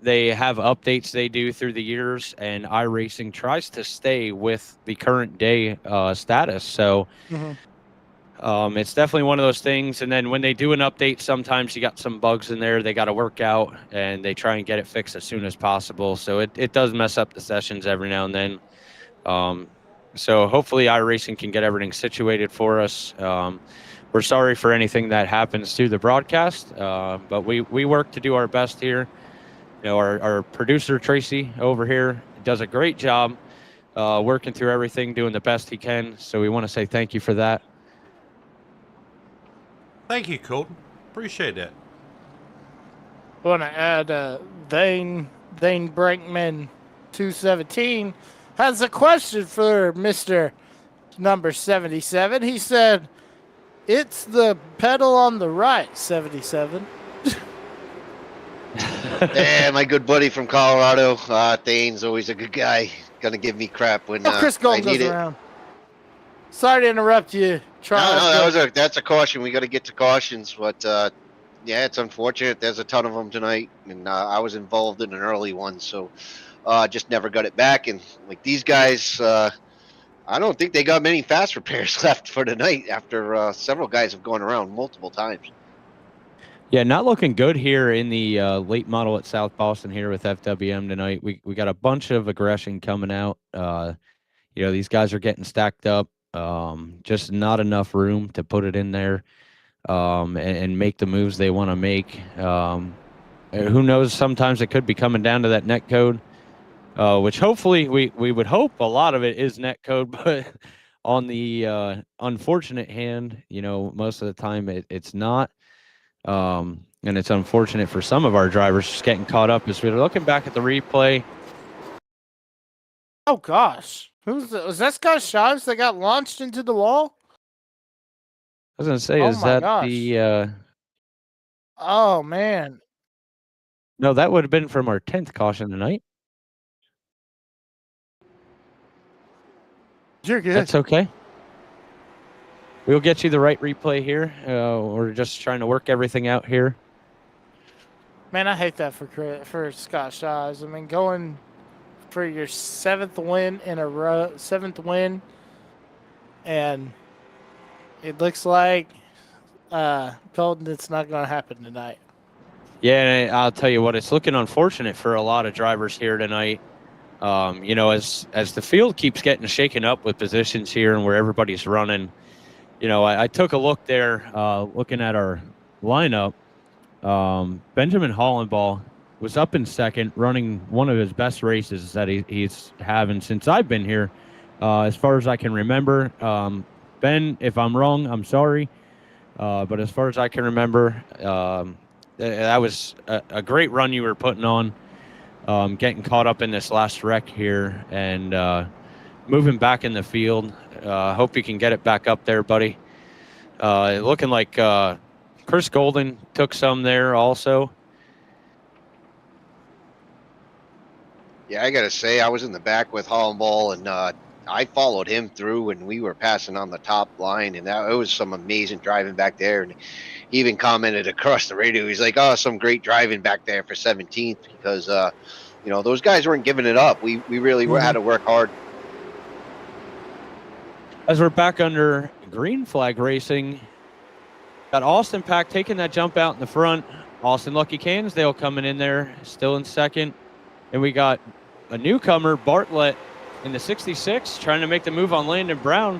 they have updates they do through the years, and iRacing tries to stay with the current day status. So it's definitely one of those things. And then when they do an update, sometimes you got some bugs in there they got to work out, and they try and get it fixed as soon as possible. So it does mess up the sessions every now and then. So hopefully iRacing can get everything situated for us. We're sorry for anything that happens through the broadcast, but we work to do our best here. Our producer, Tracy, over here, does a great job working through everything, doing the best he can. So we want to say thank you for that. Thank you, Colton. Appreciate that. I want to add, Thane Brankman 217 has a question for Mr. number 77. He said, "It's the pedal on the right, 77." Yeah, my good buddy from Colorado, Thane's always a good guy. Gonna give me crap when Chris Golden I need goes it. around. Sorry to interrupt you. That's a caution. We got to get to cautions, but yeah, it's unfortunate. There's a ton of them tonight, and I was involved in an early one, so just never got it back. And like these guys, I don't think they got many fast repairs left for tonight after several guys have gone around multiple times. Yeah, not looking good here in the late model at South Boston here with FWM tonight. We got a bunch of aggression coming out. These guys are getting stacked up. Just not enough room to put it in there and make the moves they want to make. Who knows? Sometimes it could be coming down to that net code, which hopefully we would hope a lot of it is net code, but on the unfortunate hand, most of the time it's not. And it's unfortunate for some of our drivers just getting caught up as we're looking back at the replay. Oh gosh, was that Scott Shives that got launched into the wall? I was gonna say, is that the? Oh man, no, that would have been from our 10th caution tonight. You're good. That's okay. We'll get you the right replay here. We're just trying to work everything out here. Man, I hate that for Scott Shaws. I mean, going for your seventh win in a row, and it looks like Colton, it's not going to happen tonight. Yeah, and I'll tell you what, it's looking unfortunate for a lot of drivers here tonight. You know, as the field keeps getting shaken up with positions here and where everybody's running, you know, I took a look there, looking at our lineup. Benjamin Hollenball was up in second, running one of his best races that he's having since I've been here, as far as I can remember. Ben, if I'm wrong, I'm sorry. But as far as I can remember, that was a great run you were putting on, getting caught up in this last wreck here and moving back in the field. Hope you can get it back up there, buddy. Looking like Chris Golden took some there also. Yeah, I got to say, I was in the back with Hollenball, and I followed him through, and we were passing on the top line, and it was some amazing driving back there. And he even commented across the radio, he's like, "Oh, some great driving back there for 17th," because you know, those guys weren't giving it up. We really had to work hard. As we're back under green flag racing, got Austin Pack taking that jump out in the front. Austin Lucky Cansdale coming in there, still in second. And we got a newcomer, Bartlett, in the 66, trying to make the move on Landon Brown.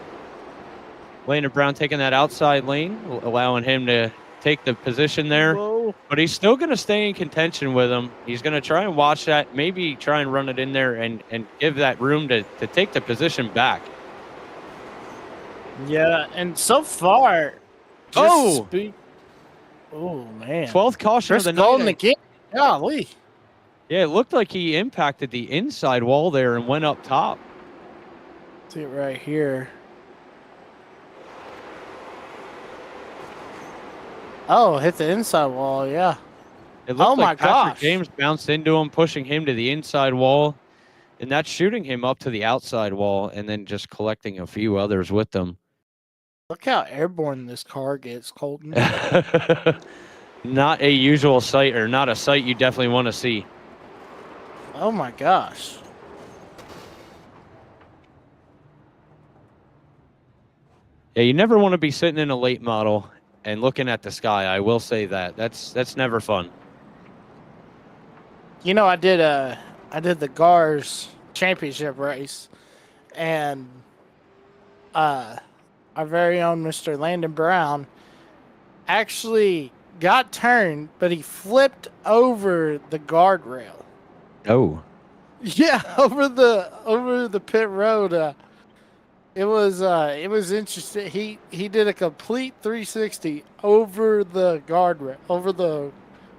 Landon Brown taking that outside lane, allowing him to take the position there. Whoa. But he's still going to stay in contention with him. He's going to try and watch that, maybe try and run it in there and give that room to take the position back. Yeah, and so far, Oh, man. 12th caution Chris of the Golden night. again. Golly. Yeah, it looked like he impacted the inside wall there and went up top. See it right here. Oh, hit the inside wall, yeah. It looked my like Patrick gosh. James bounced into him, pushing him to the inside wall, and that's shooting him up to the outside wall and then just collecting a few others with them. Look how airborne this car gets, Colton. Not a usual sight, or not a sight you definitely want to see. Oh my gosh. Yeah, you never want to be sitting in a late model and looking at the sky. I will say that. That's never fun. You know, I did the GARS championship race, and our very own Mr. Landon Brown actually got turned, but he flipped over the guardrail. Oh. Yeah, over the pit road. It was interesting. He did a complete 360 over the guardrail, over the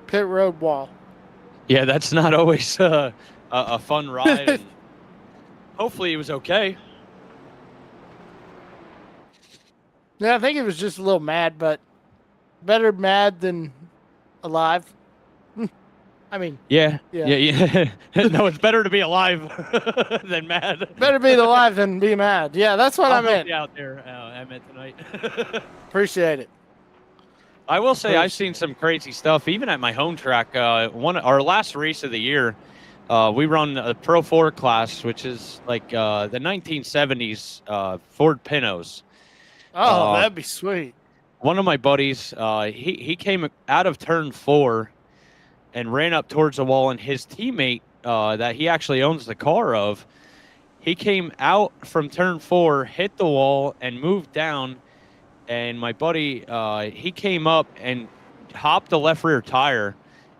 pit road wall. Yeah, that's not always a fun ride. And hopefully he was okay. Yeah, I think he was just a little mad, but better mad than alive. I mean, Yeah. No, it's better to be alive than mad. better be alive than be mad. Yeah, that's what I I'll help meant. you out there, Emmett, tonight. Appreciate it. I will say I've seen some crazy stuff, even at my home track. Our last race of the year, we run a Pro 4 class, which is like the 1970s Ford Pinos. Oh, that'd be sweet. One of my buddies, he came out of turn 4 and ran up towards the wall, and his teammate that he actually owns the car of, he came out from turn 4, hit the wall, and moved down. And my buddy, he came up and hopped the left rear tire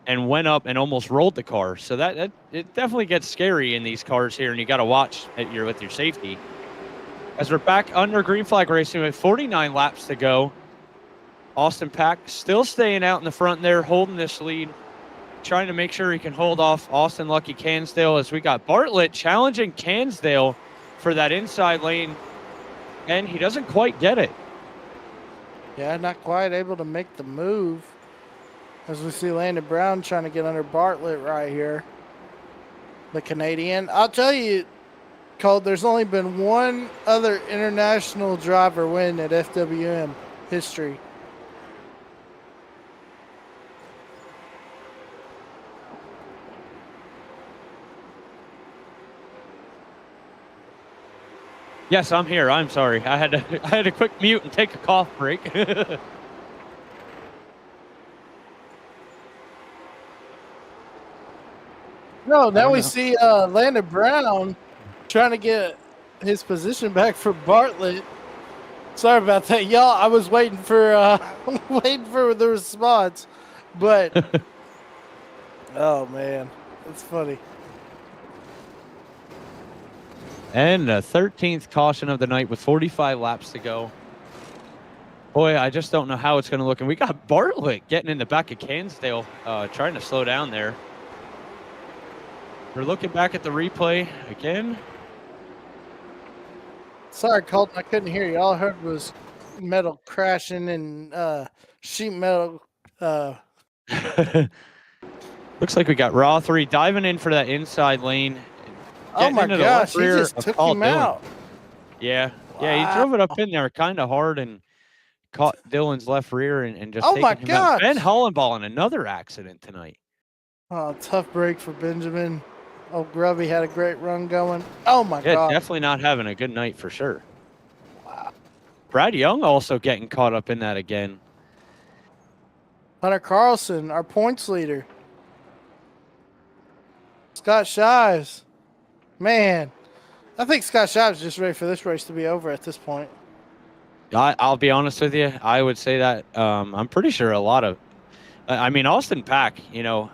and went up and almost rolled the car. So that it definitely gets scary in these cars here, and you got to watch with your safety. As we're back under green flag racing with 49 laps to go, Austin Pack still staying out in the front there, holding this lead, trying to make sure he can hold off Austin Lucky Cansdale, as we got Bartlett challenging Cansdale for that inside lane, and he doesn't quite get it. Yeah, not quite able to make the move. As we see Landon Brown trying to get under Bartlett right here. The Canadian. I'll tell you, Cole, there's only been one other international driver win at FWM history. Yes, I'm here. I'm sorry. I had to quick mute and take a cough break. No, now Oh, we no. see Landon Brown trying to get his position back for Bartlett. Sorry about that, y'all. I was waiting for waiting for the response, but oh man, it's funny. And the 13th caution of the night with 45 laps to go. Boy, I just don't know how it's going to look. And we got Bartlett getting in the back of Cansdale, trying to slow down there. We're looking back at the replay again. Sorry, Colton, I couldn't hear you. All I heard was metal crashing and sheet metal. Looks like we got Rothery diving in for that inside lane. Oh my into the left gosh, he rear just of took Paul him Dillon. out. Yeah, yeah, he drove it up in there kind of hard and caught Dillon's left rear and just Oh taking my him out. Ben gosh. Hollenball in another accident tonight. Oh, tough break for Benjamin. Oh, Grubby had a great run going. Oh my Yeah, god. definitely not having a good night for sure. Wow. Brad Young also getting caught up in that again. Hunter Carlson, our points leader. Scott Shives. Man, I think Scott Shives is just ready for this race to be over at this point. I'll be honest with you. I would say that I'm pretty sure a lot of, I mean, Austin Pack,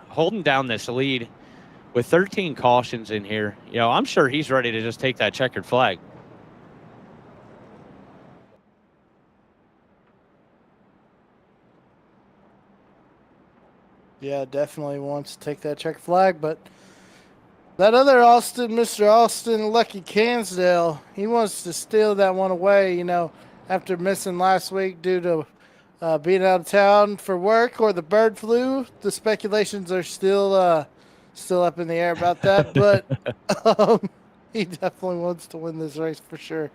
holding down this lead with 13 cautions in here. I'm sure he's ready to just take that checkered flag. Yeah, definitely wants to take that checkered flag, but that other Austin, Mr. Austin Lucky Cansdale, he wants to steal that one away, after missing last week due to being out of town for work or the bird flu. The speculations are still up in the air about that, but he definitely wants to win this race for sure.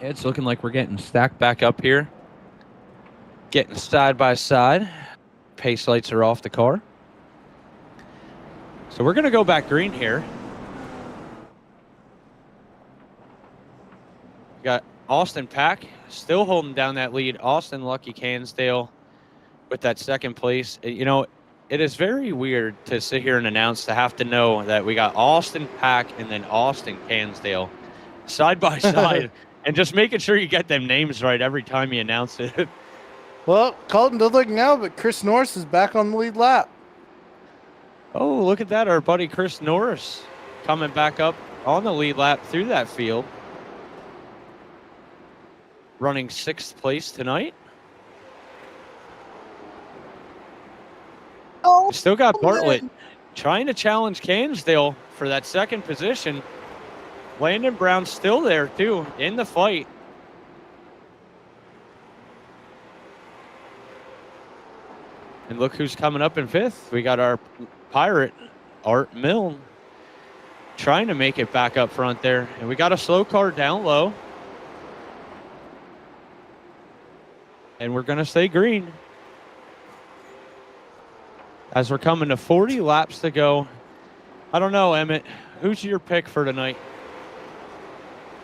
It's looking like we're getting stacked back up here. Getting side by side. Pace lights are off the car. So we're going to go back green here. We got Austin Pack still holding down that lead. Austin Lucky Cansdale with that second place. It is very weird to sit here and announce to have to know that we got Austin Pack and then Austin Cansdale side by side and just making sure you get them names right every time you announce it. Well, Colton, don't look now, but Chris Norris is back on the lead lap. Oh, look at that. Our buddy Chris Norris coming back up on the lead lap through that field. Running 6th place tonight. Oh, Still got Bartlett trying to challenge Cansdale for that second position. Landon Brown still there, too, in the fight. And look who's coming up in 5th. We got our pirate, Art Milne, trying to make it back up front there. And we got a slow car down low. And we're going to stay green. As we're coming to 40 laps to go. I don't know, Emmett. Who's your pick for tonight?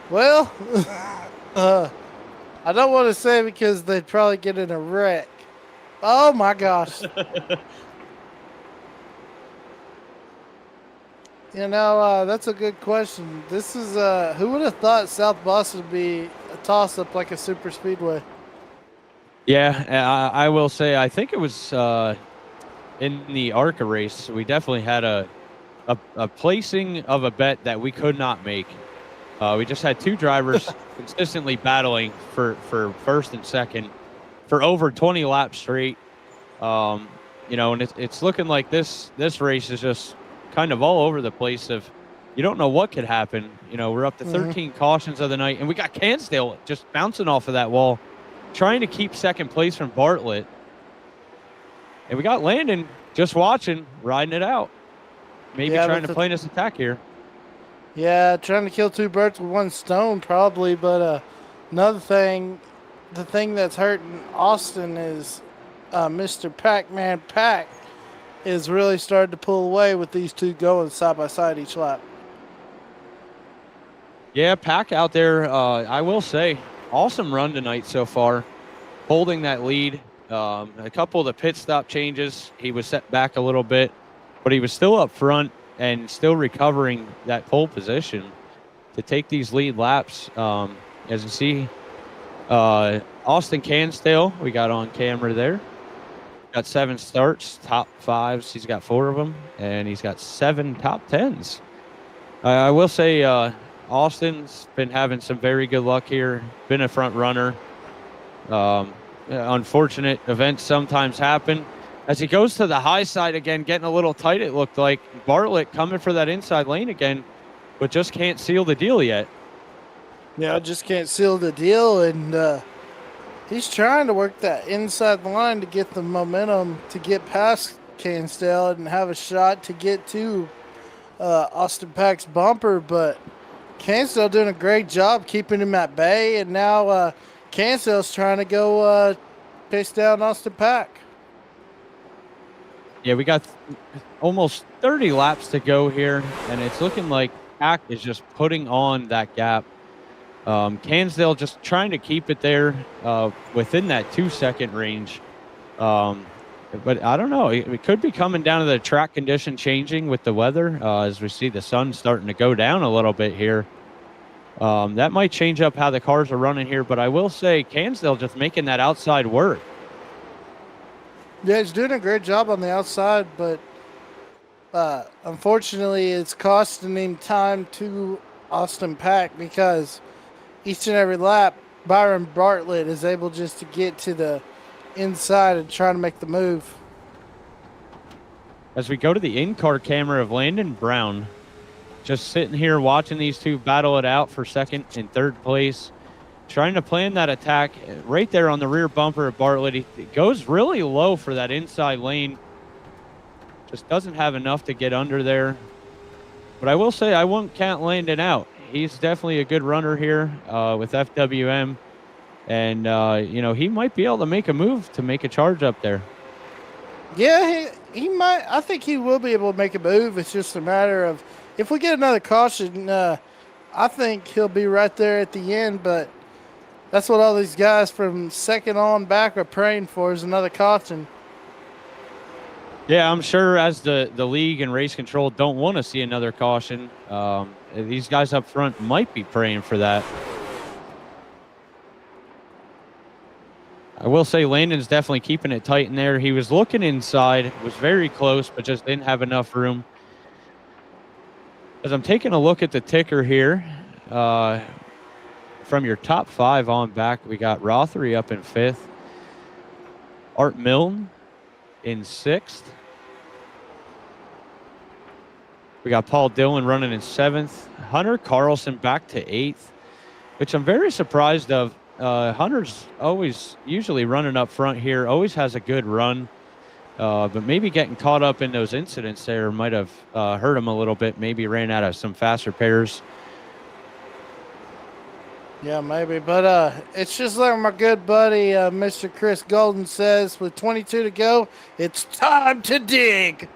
Well, I don't want to say because they'd probably get in a wreck. Oh my gosh. That's a good question. This is who would have thought South Boston would be a toss-up like a super speedway? Yeah, I will say I think it was in the ARCA race. We definitely had a placing of a bet that we could not make. We just had 2 drivers consistently battling for first and second for over 20 laps straight. And it's looking like this race is just kind of all over the place. You don't know what could happen. We're up to 13 cautions of the night, and we got Cansdale just bouncing off of that wall, trying to keep second place from Bartlett. And we got Landon just watching, riding it out. Maybe trying to play this attack here. Yeah, trying to kill 2 birds with 1 stone probably, but another thing, the thing that's hurting Austin is Mr. Pac-Man Pack is really starting to pull away with these 2 going side by side each lap. Yeah, Pack out there, I will say, awesome run tonight so far, holding that lead. A couple of the pit stop changes, he was set back a little bit, but he was still up front and still recovering that pole position to take these lead laps. As you see, Austin Cansdale, we got on camera there. Got 7 starts, top 5s. He's got 4 of them, and he's got 7 top 10s. I will say Austin's been having some very good luck here, been a front runner. Unfortunate events sometimes happen. As he goes to the high side again, getting a little tight, it looked like. Bartlett coming for that inside lane again, but just can't seal the deal yet. Yeah, I just can't seal the deal, and he's trying to work that inside line to get the momentum to get past Cansdale and have a shot to get to Austin Pack's bumper, but Cansdale doing a great job keeping him at bay, and now Cansdale's trying to go pace down Austin Pack. Yeah, we got almost 30 laps to go here, and it's looking like Pack is just putting on that gap. Cansdale just trying to keep it there within that 2-second range. But I don't know. It could be coming down to the track condition changing with the weather as we see the sun starting to go down a little bit here. That might change up how the cars are running here, but I will say Cansdale just making that outside work. Yeah, he's doing a great job on the outside, but unfortunately it's costing him time to Austin Pack because each and every lap, Byron Bartlett is able just to get to the inside and try to make the move. As we go to the in-car camera of Landon Brown, just sitting here watching these two battle it out for second and third place, trying to plan that attack right there on the rear bumper of Bartlett. He goes really low for that inside lane. Just doesn't have enough to get under there. But I will say I won't count Landon out. He's definitely a good runner here with FWM. And, he might be able to make a move to make a charge up there. Yeah, he might. I think he will be able to make a move. It's just a matter of if we get another caution, I think he'll be right there at the end. But that's what all these guys from second on back are praying for is another caution. Yeah, I'm sure as the league and race control don't want to see another caution, these guys up front might be praying for that. I will say Landon's definitely keeping it tight in there. He was looking inside, was very close, but just didn't have enough room. As I'm taking a look at the ticker here, from your top 5 on back, we got Rothery up in 5th, Art Milne in 6th. We got Paul Dillon running in 7th. Hunter Carlson back to 8th, which I'm very surprised of. Hunter's usually running up front here, always has a good run, but maybe getting caught up in those incidents there might have hurt him a little bit. Maybe ran out of some faster pairs. Yeah, maybe. But it's just like my good buddy, Mr. Chris Golden says, with 22 to go, it's time to dig.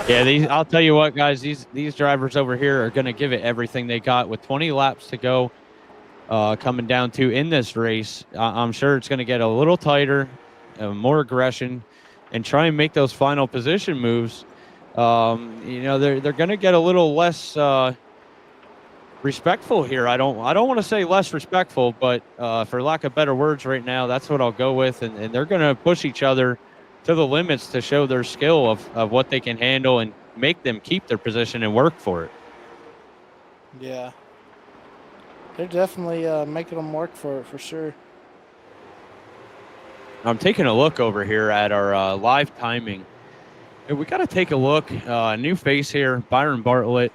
Yeah, I'll tell you what, guys, these drivers over here are going to give it everything they got with 20 laps to go coming down to in this race. I'm sure it's going to get a little tighter, more aggression, and try and make those final position moves. They're going to get a little less respectful here. I don't want to say less respectful, but for lack of better words right now, that's what I'll go with. And they're going to push each other to the limits to show their skill of what they can handle and make them keep their position and work for it. Yeah. They're definitely making them work for it, for sure. I'm taking a look over here at our live timing. We got to take a look. New face here, Byron Bartlett.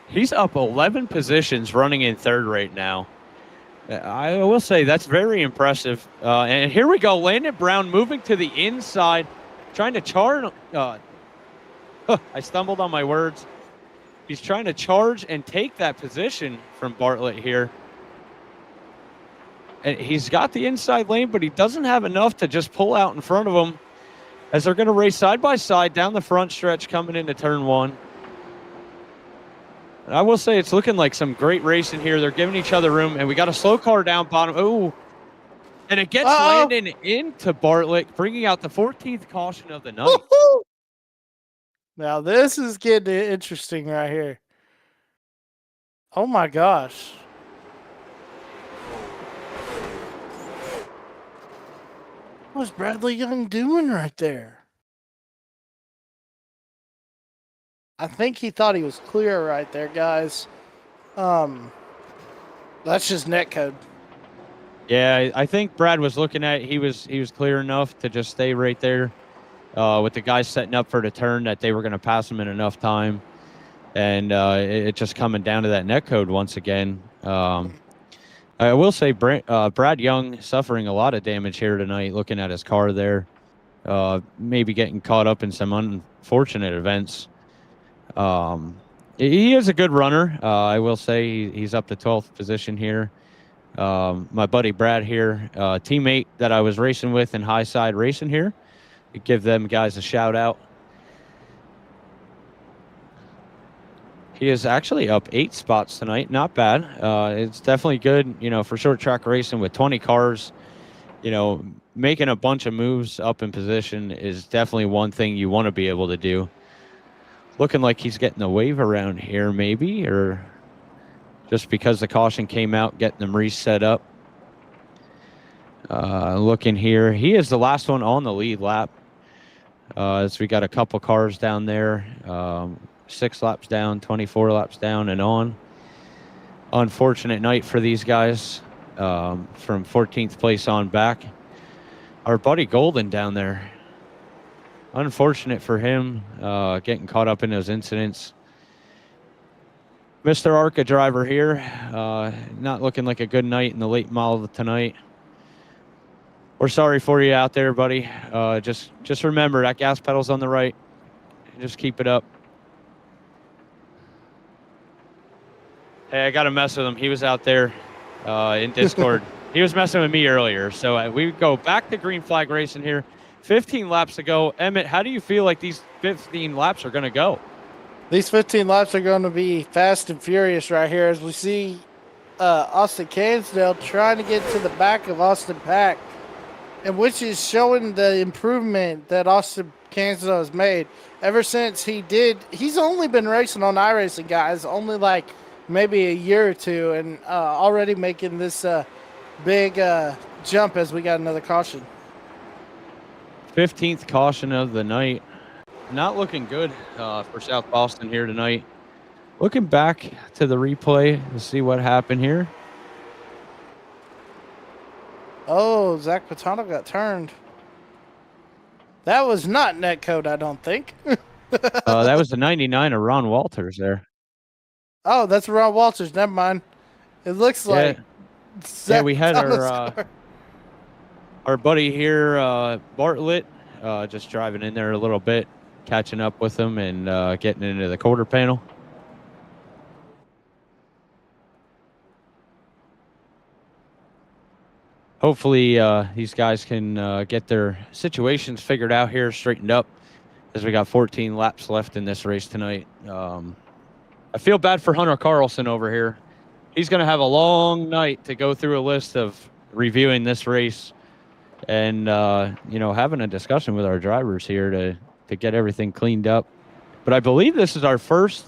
He's up 11 positions running in 3rd right now. I will say that's very impressive. And here we go. Landon Brown moving to the inside, trying to charge. I stumbled on my words. He's trying to charge and take that position from Bartlett here. And he's got the inside lane, but he doesn't have enough to just pull out in front of him. as they're going to race side by side down the front stretch coming into turn 1. And I will say it's looking like some great racing here. They're giving each other room, and we got a slow car down bottom. Oh, and it gets Landon into Bartlett, bringing out the 14th caution of the night. Woo-hoo! Now this is getting interesting right here. Oh my gosh. What's Bradley Young doing right there? I think he thought he was clear right there, guys. That's just net code. Yeah, I think Brad was looking at it. He was clear enough to just stay right there with the guys setting up for the turn that they were going to pass him in enough time. And it just coming down to that net code once again. I will say Brad Young suffering a lot of damage here tonight, looking at his car there. Maybe getting caught up in some unfortunate events. He is a good runner. I will say he's up to 12th position here. My buddy Brad here, teammate that I was racing with in High Side Racing here. Give them guys a shout out. He is actually up 8 spots tonight. Not bad. It's definitely good, for short track racing with 20 cars. Making a bunch of moves up in position is definitely one thing you want to be able to do. Looking like he's getting a wave around here maybe, or just because the caution came out, getting them reset up. Looking here, he is the last one on the lead lap. As we got a couple cars down there, 6 laps down, 24 laps down and on. Unfortunate night for these guys from 14th place on back. Our buddy Golden down there. Unfortunate for him getting caught up in those incidents. Mr. Arca driver here, not looking like a good night in the late model tonight. We're sorry for you out there, buddy. Just remember that gas pedal's on the right. Just keep it up. Hey, I got to mess with him. He was out there in Discord. He was messing with me earlier. So we go back to green flag racing here. 15 laps to go. Emmett, how do you feel like these 15 laps are going to go? These 15 laps are going to be fast and furious right here as we see Austin Cansdale trying to get to the back of Austin Pack, and which is showing the improvement that Austin Cansdale has made ever since he's only been racing on iRacing, guys, only like maybe a year or two, and already making this big jump as we got another caution. 15th caution of the night. Not looking good for South Boston here tonight. Looking back to the replay to see what happened here. Oh, Zach Patano got turned. That was not netcode, I don't think. That was the 99 of Ron Walters there. Oh, that's Ron Walters. Never mind. It looks like. Yeah, we had our buddy here, Bartlett, just driving in there a little bit, catching up with him and getting into the quarter panel. Hopefully these guys can get their situations figured out here, straightened up, as we got 14 laps left in this race tonight. I feel bad for Hunter Carlson over here. He's going to have a long night to go through a list of reviewing this race and, having a discussion with our drivers here to get everything cleaned up. But I believe this is our first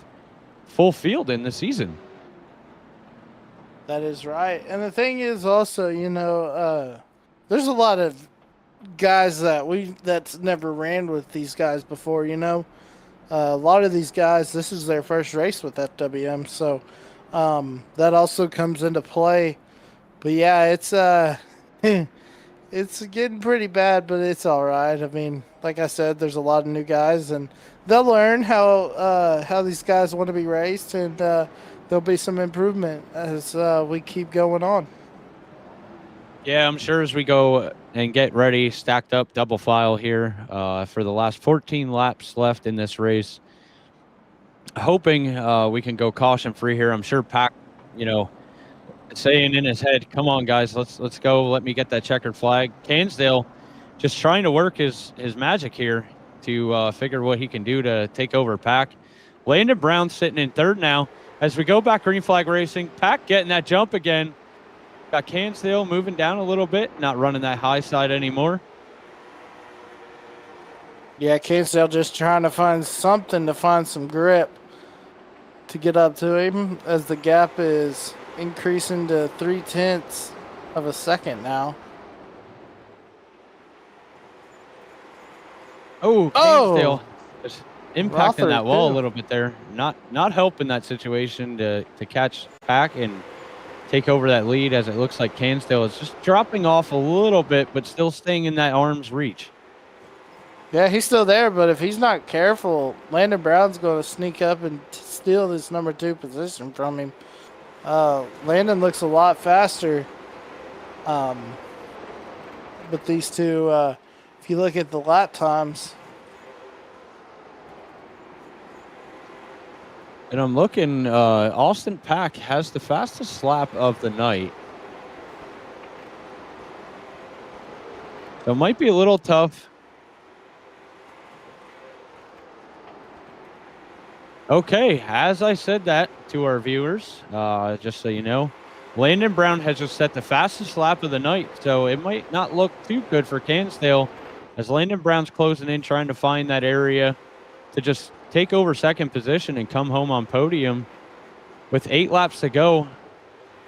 full field in the season. That is right. And the thing is also, there's a lot of guys that's never ran with these guys before, A lot of these guys, this is their first race with FWM, so that also comes into play. But yeah, it's it's getting pretty bad, but it's all right. I mean, like I said, there's a lot of new guys, and they'll learn how these guys want to be raced, and there'll be some improvement as we keep going on. Yeah, I'm sure as we go and get ready, stacked up double file here for the last 14 laps left in this race. Hoping we can go caution free here. I'm sure Pac, saying in his head, "Come on, guys, let's go. Let me get that checkered flag." Cansdale just trying to work his magic here to figure what he can do to take over Pack. Landon Brown sitting in third now. As we go back green flag racing, Pack getting that jump again. Got Cansdale moving down a little bit, not running that high side anymore. Yeah, Cansdale just trying to find something to find some grip to get up to him as the gap is increasing to 0.3 of a second now. Oh, Cansdale just impacting Rother, that wall too. a little bit there. Not helping that situation to catch Pack and take over that lead, as it looks like Cansdale is just dropping off a little bit, but still staying in that arm's reach. Yeah, he's still there, but if he's not careful, Landon Brown's going to sneak up and steal this number 2 position from him. Landon looks a lot faster. But these two, if you look at the lap times, And I'm looking, Austin Pack has the fastest lap of the night. So it might be a little tough. Okay, as I said that to our viewers, just so you know, Landon Brown has just set the fastest lap of the night, so it might not look too good for Cansdale as Landon Brown's closing in, trying to find that area to just take over second position and come home on podium with 8 laps to go.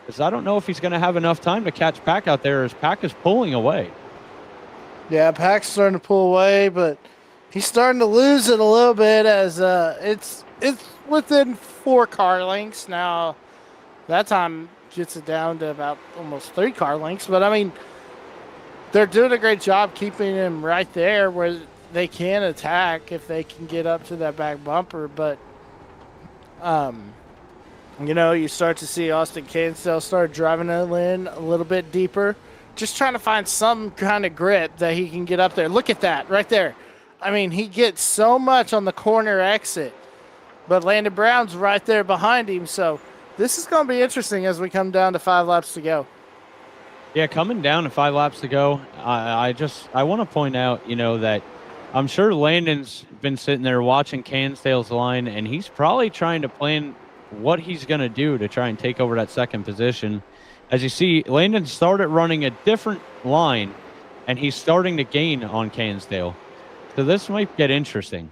Because I don't know if he's going to have enough time to catch Pack out there as Pack is pulling away. yeah, Pack's starting to pull away, but he's starting to lose it a little bit as it's within 4 car lengths now. That time gets it down to about almost 3 car lengths, but I mean, they're doing a great job keeping him right there where they can attack if they can get up to that back bumper. But you start to see Austin Cansdale start driving it in a little bit deeper, just trying to find some kind of grip that he can get up there. Look at that right there. I mean, he gets so much on the corner exit, but Landon Brown's right there behind him. So this is going to be interesting as we come down to 5 laps to go. Yeah, coming down to 5 laps to go, I want to point out, that I'm sure Landon's been sitting there watching Cansdale's line, and he's probably trying to plan what he's going to do to try and take over that second position. As you see, Landon started running a different line, and he's starting to gain on Cansdale. So this might get interesting.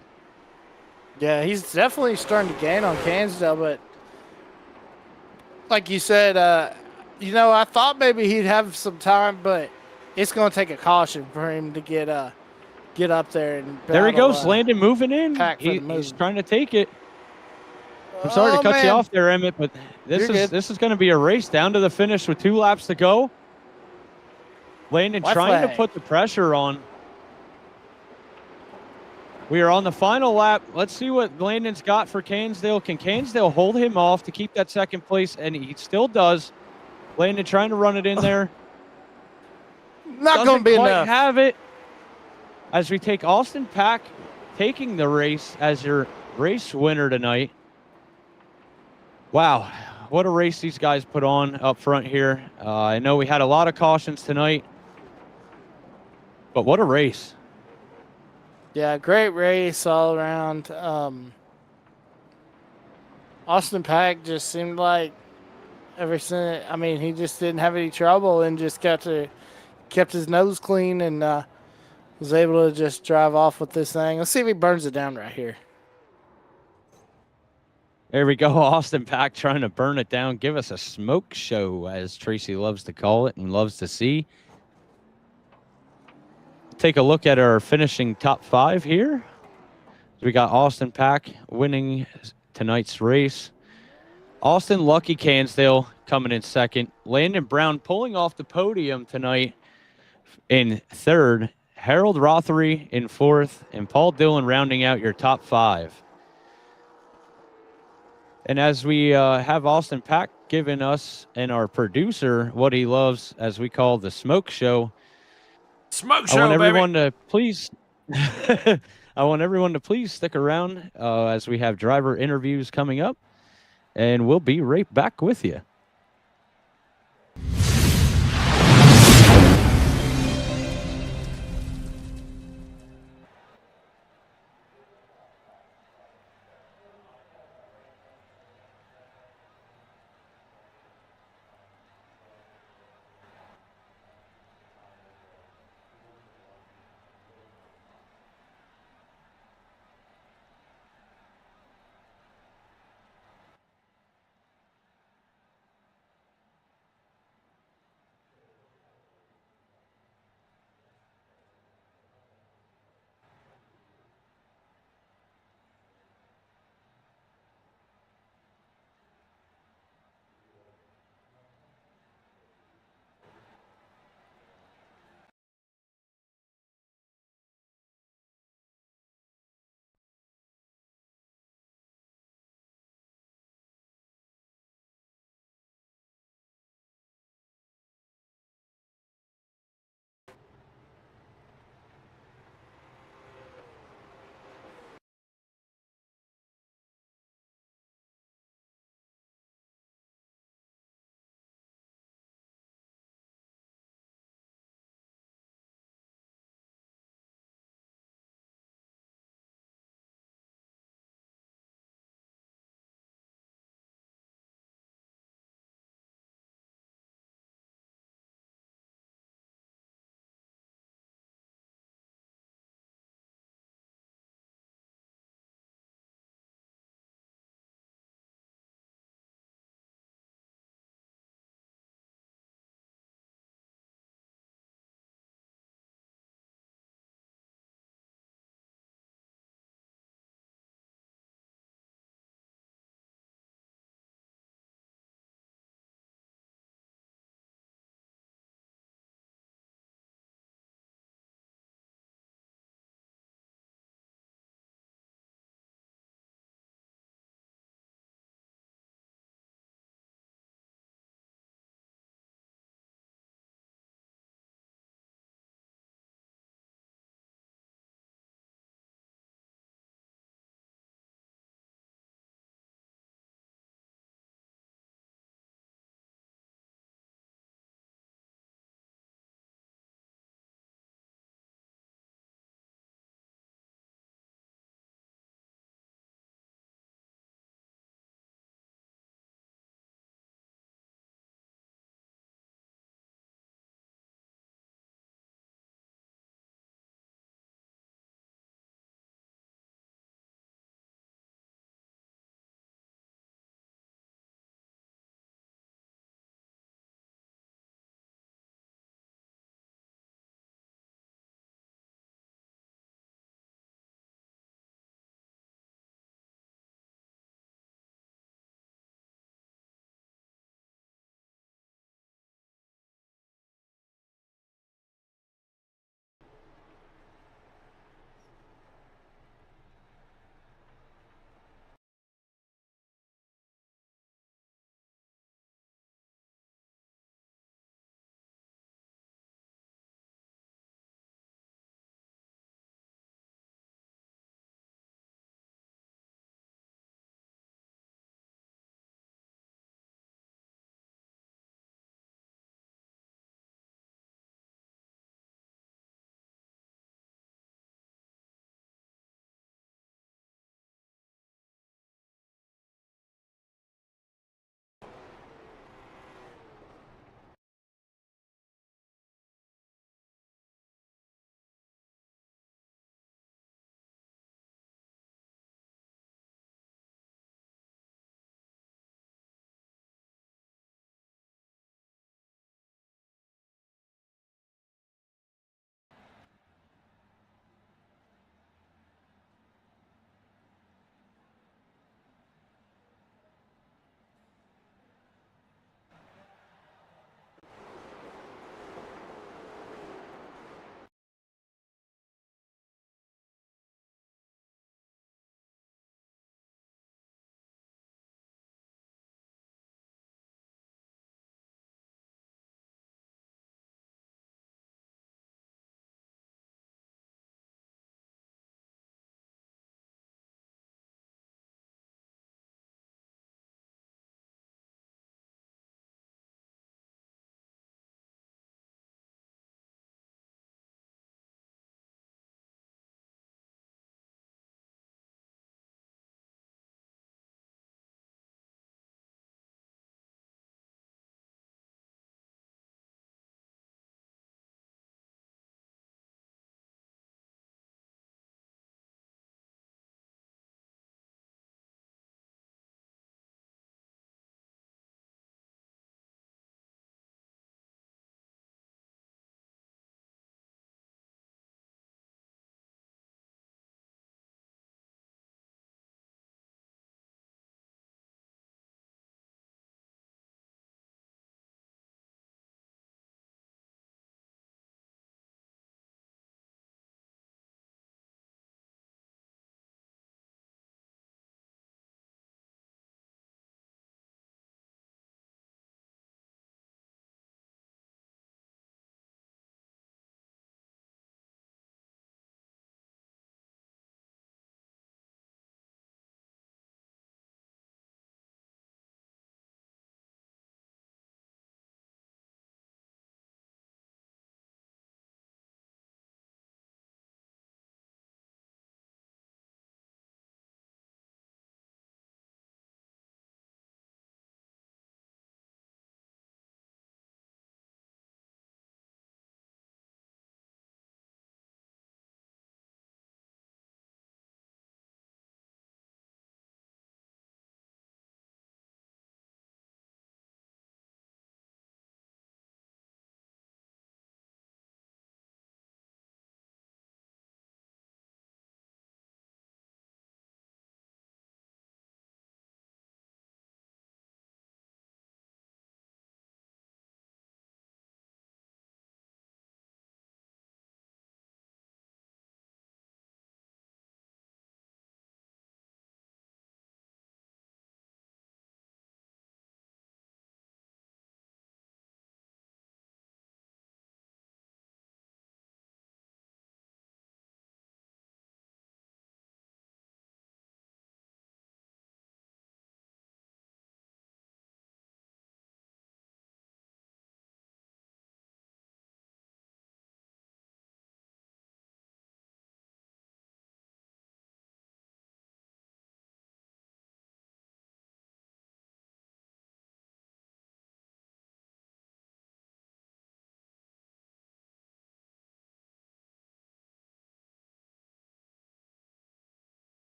Yeah, he's definitely starting to gain on Cansdale, but like you said, I thought maybe he'd have some time, but it's going to take a caution for him to get up there and There he battle, goes, Landon moving in. Pack for the He's move. trying to take it. I'm sorry to cut you off there, Emmett, but You're good. this is going to be a race down to the finish with 2 laps to go. Landon White trying to flag. put the pressure on. We are on the final lap. Let's see what Landon's got for Cansdale. Can Cansdale hold him off to keep that second place? And he still does. Landon trying to run it in there. Not going to be quite enough. have it. As we take Austin Pack taking the race as your race winner tonight. Wow, what a race these guys put on up front here. I know we had a lot of cautions tonight, but what a race. Yeah, great race all around. Austin Pack just seemed like he just didn't have any trouble and just kept his nose clean and was able to just drive off with this thing. Let's see if he burns it down right here. There we go, Austin Pack trying to burn it down, give us a smoke show, as Tracy loves to call it and loves to see. Take a look at our finishing top 5 here. We got Austin Pack winning tonight's race. Austin Lucky Cansdale coming in second. Landon Brown pulling off the podium tonight in third. Harold Rothery in fourth. And Paul Dillon rounding out your top 5. And as we have Austin Pack giving us and our producer what he loves, as we call the smoke show. Smoke show, I want everyone baby. to please I want everyone to please stick around as we have driver interviews coming up, and we'll be right back with you.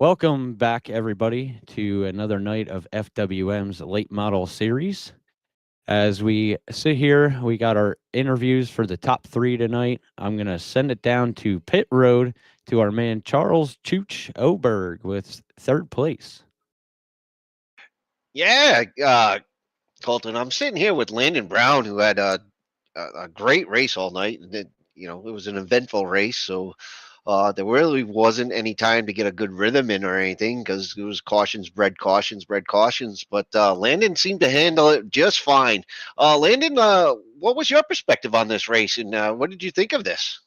Welcome back, everybody, to another night of FWM's Late Model Series. As we sit here, we got our interviews for the top 3 tonight. I'm going to send it down to Pit Road to our man Charles Chooch Oberg with 3rd place. Yeah, Colton, I'm sitting here with Landon Brown, who had a great race all night. And it was an eventful race, so there really wasn't any time to get a good rhythm in or anything because it was cautions, bred cautions, bred cautions. But Landon seemed to handle it just fine. Landon, what was your perspective on this race, and what did you think of this?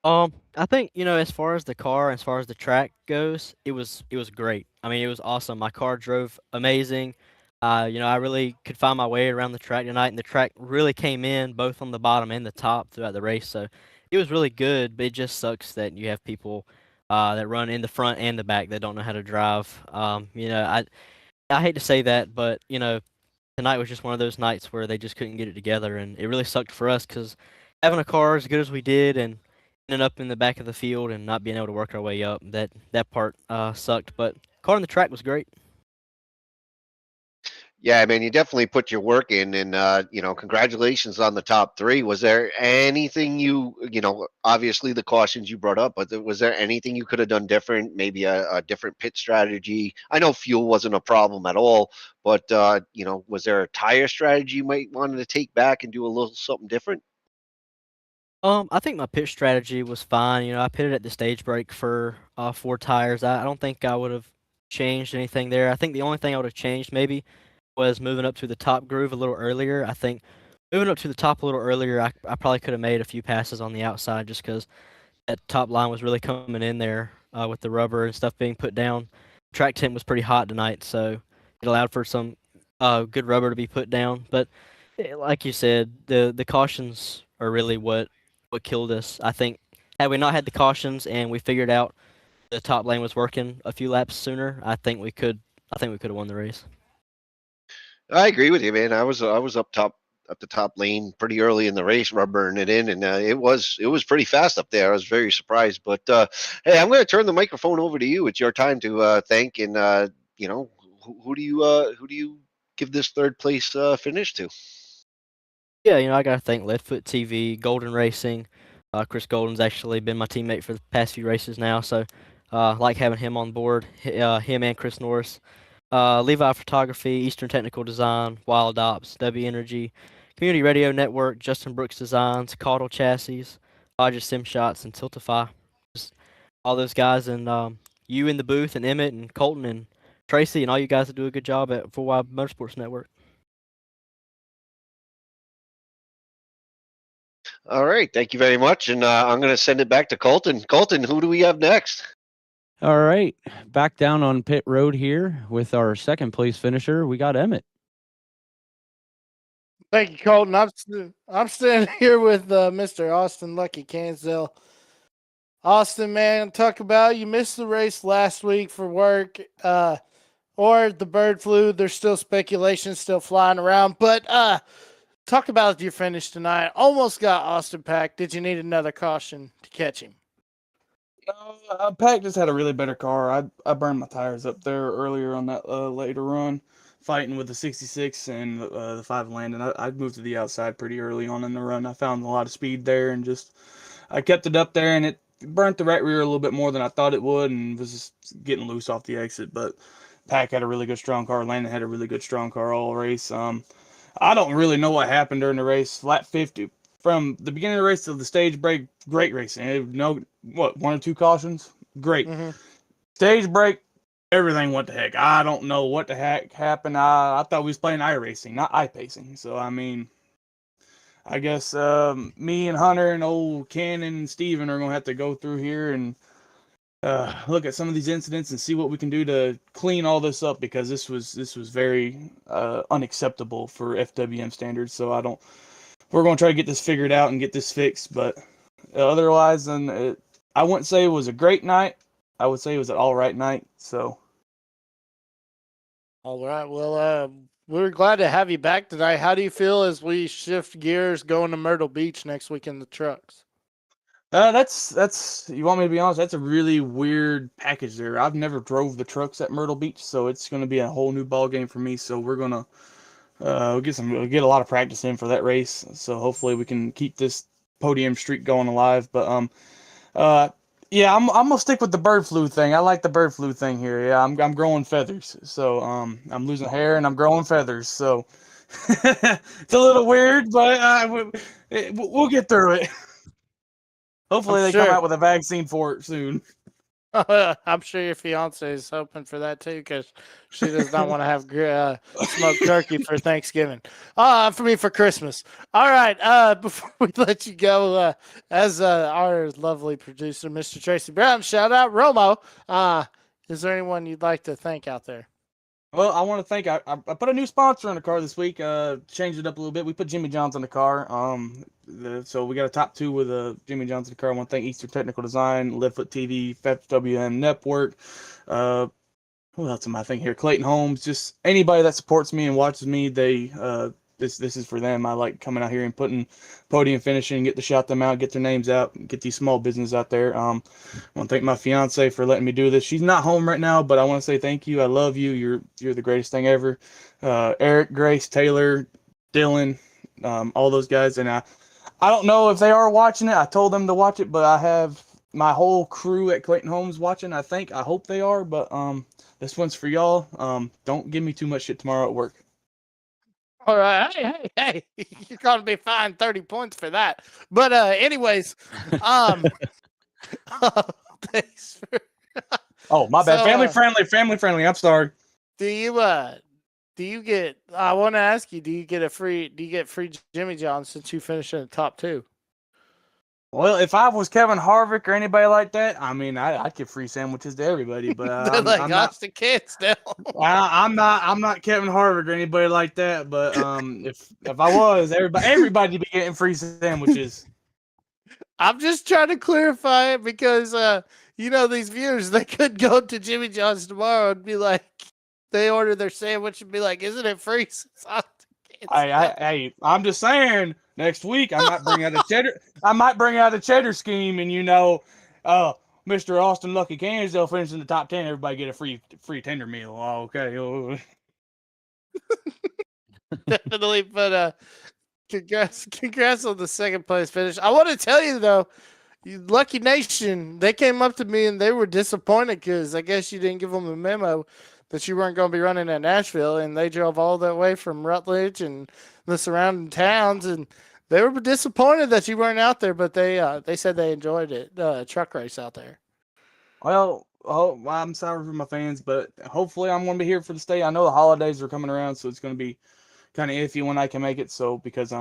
I think, as far as the car, as far as the track goes, it was great. I mean, it was awesome. My car drove amazing. I really could find my way around the track tonight, and the track really came in both on the bottom and the top throughout the race. So it was really good, but it just sucks that you have people that run in the front and the back that don't know how to drive. I hate to say that, but tonight was just one of those nights where they just couldn't get it together, and it really sucked for us because having a car as good as we did and ending up in the back of the field and not being able to work our way up, that part sucked. But car on the track was great. Yeah, man, you definitely put your work in, and congratulations on the top 3. Was there anything obviously the cautions you brought up, but was there anything you could have done different? Maybe a different pit strategy. I know fuel wasn't a problem at all, but was there a tire strategy you might wanted to take back and do a little something different? I think my pit strategy was fine. I pitted at the stage break for 4 tires. I don't think I would have changed anything there. I think the only thing I would have changed maybe was moving up to the top groove a little earlier. I think moving up to the top a little earlier, I probably could have made a few passes on the outside just because that top line was really coming in there with the rubber and stuff being put down. Track temp was pretty hot tonight, so it allowed for some good rubber to be put down. But like you said, the cautions are really what killed us. I think had we not had the cautions and we figured out the top lane was working a few laps sooner, I think we could have won the race. I agree with you, man. I was up the top lane pretty early in the race, rubbering it in, and it was pretty fast up there. I was very surprised. But hey, I'm going to turn the microphone over to you. It's your time to thank, and who do you give this 3rd place finish to? Yeah, I gotta thank Leadfoot TV, Golden Racing. Chris Golden's actually been my teammate for the past few races now, so like having him on board. Him and Chris Norris. Levi Photography, Eastern Technical Design, Wild Ops, W Energy, Community Radio Network, Justin Brooks Designs, Caudal Chassis, Hodges Sim Shots, and Tiltify. Just all those guys, and you in the booth, and Emmett, and Colton, and Tracy, and all you guys that do a good job at 4Y Motorsports Network. All right, thank you very much, and I'm going to send it back to Colton. Colton, who do we have next? All right, back down on pit road here with our 2nd place finisher. We got Emmett. Thank you, Colton. I'm standing here with Mr. Austin Lucky Cansdale. Austin, man, talk about you missed the race last week for work or the bird flu. There's still speculation still flying around, but talk about your finish tonight. Almost got Austin Pack. Did you need another caution to catch him? Pack just had a really better car. I burned my tires up there earlier on that later run, fighting with the 66 and the 5 Landon. I moved to the outside pretty early on in the run. I found a lot of speed there and I kept it up there, and it burnt the right rear a little bit more than I thought it would, and was just getting loose off the exit. But Pack had a really good strong car. Landon had a really good strong car all race. I don't really know what happened during the race. Lap 50. From the beginning of the race to the stage break, great racing. One or 2 cautions? Great. Mm-hmm. Stage break, everything went to heck. I don't know what the heck happened. I thought we was playing iRacing, not iPacing. So, I guess me and Hunter and old Ken and Steven are going to have to go through here and look at some of these incidents and see what we can do to clean all this up, because this was very unacceptable for FWM standards. So we're going to try to get this figured out and get this fixed. But otherwise, I wouldn't say it was a great night. I would say it was an all right night. So. All right. Well, we're glad to have you back tonight. How do you feel as we shift gears going to Myrtle Beach next week in the trucks? That's you want me to be honest, that's a really weird package there. I've never drove the trucks at Myrtle Beach, so it's gonna be a whole new ball game for me. So we're gonna we'll get a lot of practice in for that race. So hopefully we can keep this podium streak going alive. But uh yeah, I'm gonna stick with the bird flu thing. I like the bird flu thing here. Yeah, I'm growing feathers. So I'm losing hair and I'm growing feathers. So it's a little weird, but we'll get through it. Hopefully I'm they come sure. out with a vaccine for it soon. I'm sure your fiance is hoping for that too, because she does not want to have smoked turkey for Thanksgiving. For Christmas. All right. Before we let you go, as our lovely producer, Mr. Tracy Brown, shout out Romo. Is there anyone you'd like to thank out there? Well, I want to thank. I put a new sponsor in the car this week. Changed it up a little bit. We put Jimmy John's on the car. So we got a top 2 with Jimmy John's in the car. I want to thank Eastern Technical Design, Liftfoot TV, FWM Network. Who else am I thinking here? Clayton Holmes. Just anybody that supports me and watches me. This is for them. I like coming out here and putting podium finishing, get to shout them out, get their names out, get these small business out there. I want to thank my fiance for letting me do this. She's not home right now, but I want to say thank you. I love you. You're the greatest thing ever. Eric, Grace, Taylor, Dylan, all those guys. And I don't know if they are watching it. I told them to watch it, but I have my whole crew at Clayton Holmes watching. I hope they are, but this one's for y'all. Don't give me too much shit tomorrow at work. All right. Hey, you're going to be fined 30 points for that. But anyways, thanks for... Oh, my bad. So, family friendly. I'm sorry. do you get, I want to ask you, do you get free Jimmy John's since you finished in the top 2? Well, if I was Kevin Harvick or anybody like that, I mean, I'd give free sandwiches to everybody. But I'm not the kids now. I'm not Kevin Harvick or anybody like that. But if I was, everybody be getting free sandwiches. I'm just trying to clarify it because these viewers, they could go to Jimmy John's tomorrow and be like, they order their sandwich and be like, "Isn't it free?" I'm just saying. Next week, I might bring out a cheddar. I might bring out a cheddar scheme, and Mr. Austin Lucky Cansdale finish in the top 10. Everybody get a free tender meal. Oh, okay. Definitely, but congrats on the second place finish. I want to tell you though, Lucky Nation, they came up to me and they were disappointed because I guess you didn't give them a memo that you weren't going to be running at Nashville, and they drove all that way from Rutledge and the surrounding towns, and they were disappointed that you weren't out there. But they said they enjoyed it, truck race out there. Well, I'm sorry for my fans, but hopefully I'm going to be here for the stay. I know the holidays are coming around, so it's going to be kind of iffy when I can make it. So because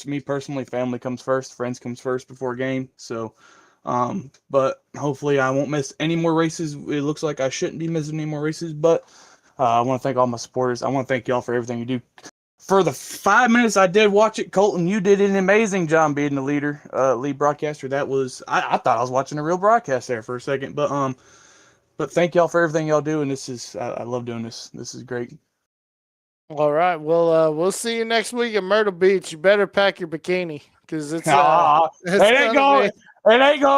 me personally, family comes first, friends comes first before game. So, but hopefully I won't miss any more races. It looks like I shouldn't be missing any more races, but I want to thank all my supporters. I want to thank y'all for everything you do. For the 5 minutes I did watch it, Colton, you did an amazing job being the lead broadcaster. That was I thought I was watching a real broadcast there for a second, but thank y'all for everything y'all do, and I love doing this. This is great. All right, well, we'll see you next week at Myrtle Beach. You better pack your bikini because it ain't gonna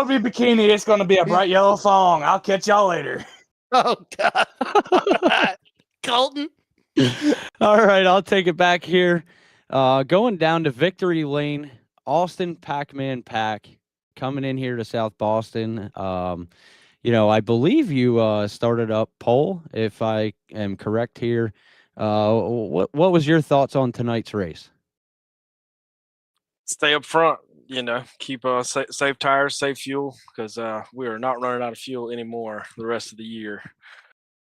be bikini. It's gonna be a bright yellow thong. I'll catch y'all later. Oh God, Colton. All right, I'll take it back here. Going down to Victory Lane, Austin Pac-Man Pack coming in here to South Boston. I believe you started up pole, if I am correct here. What was your thoughts on tonight's race? Stay up front, keep safe tires, safe fuel, because we are not running out of fuel anymore the rest of the year.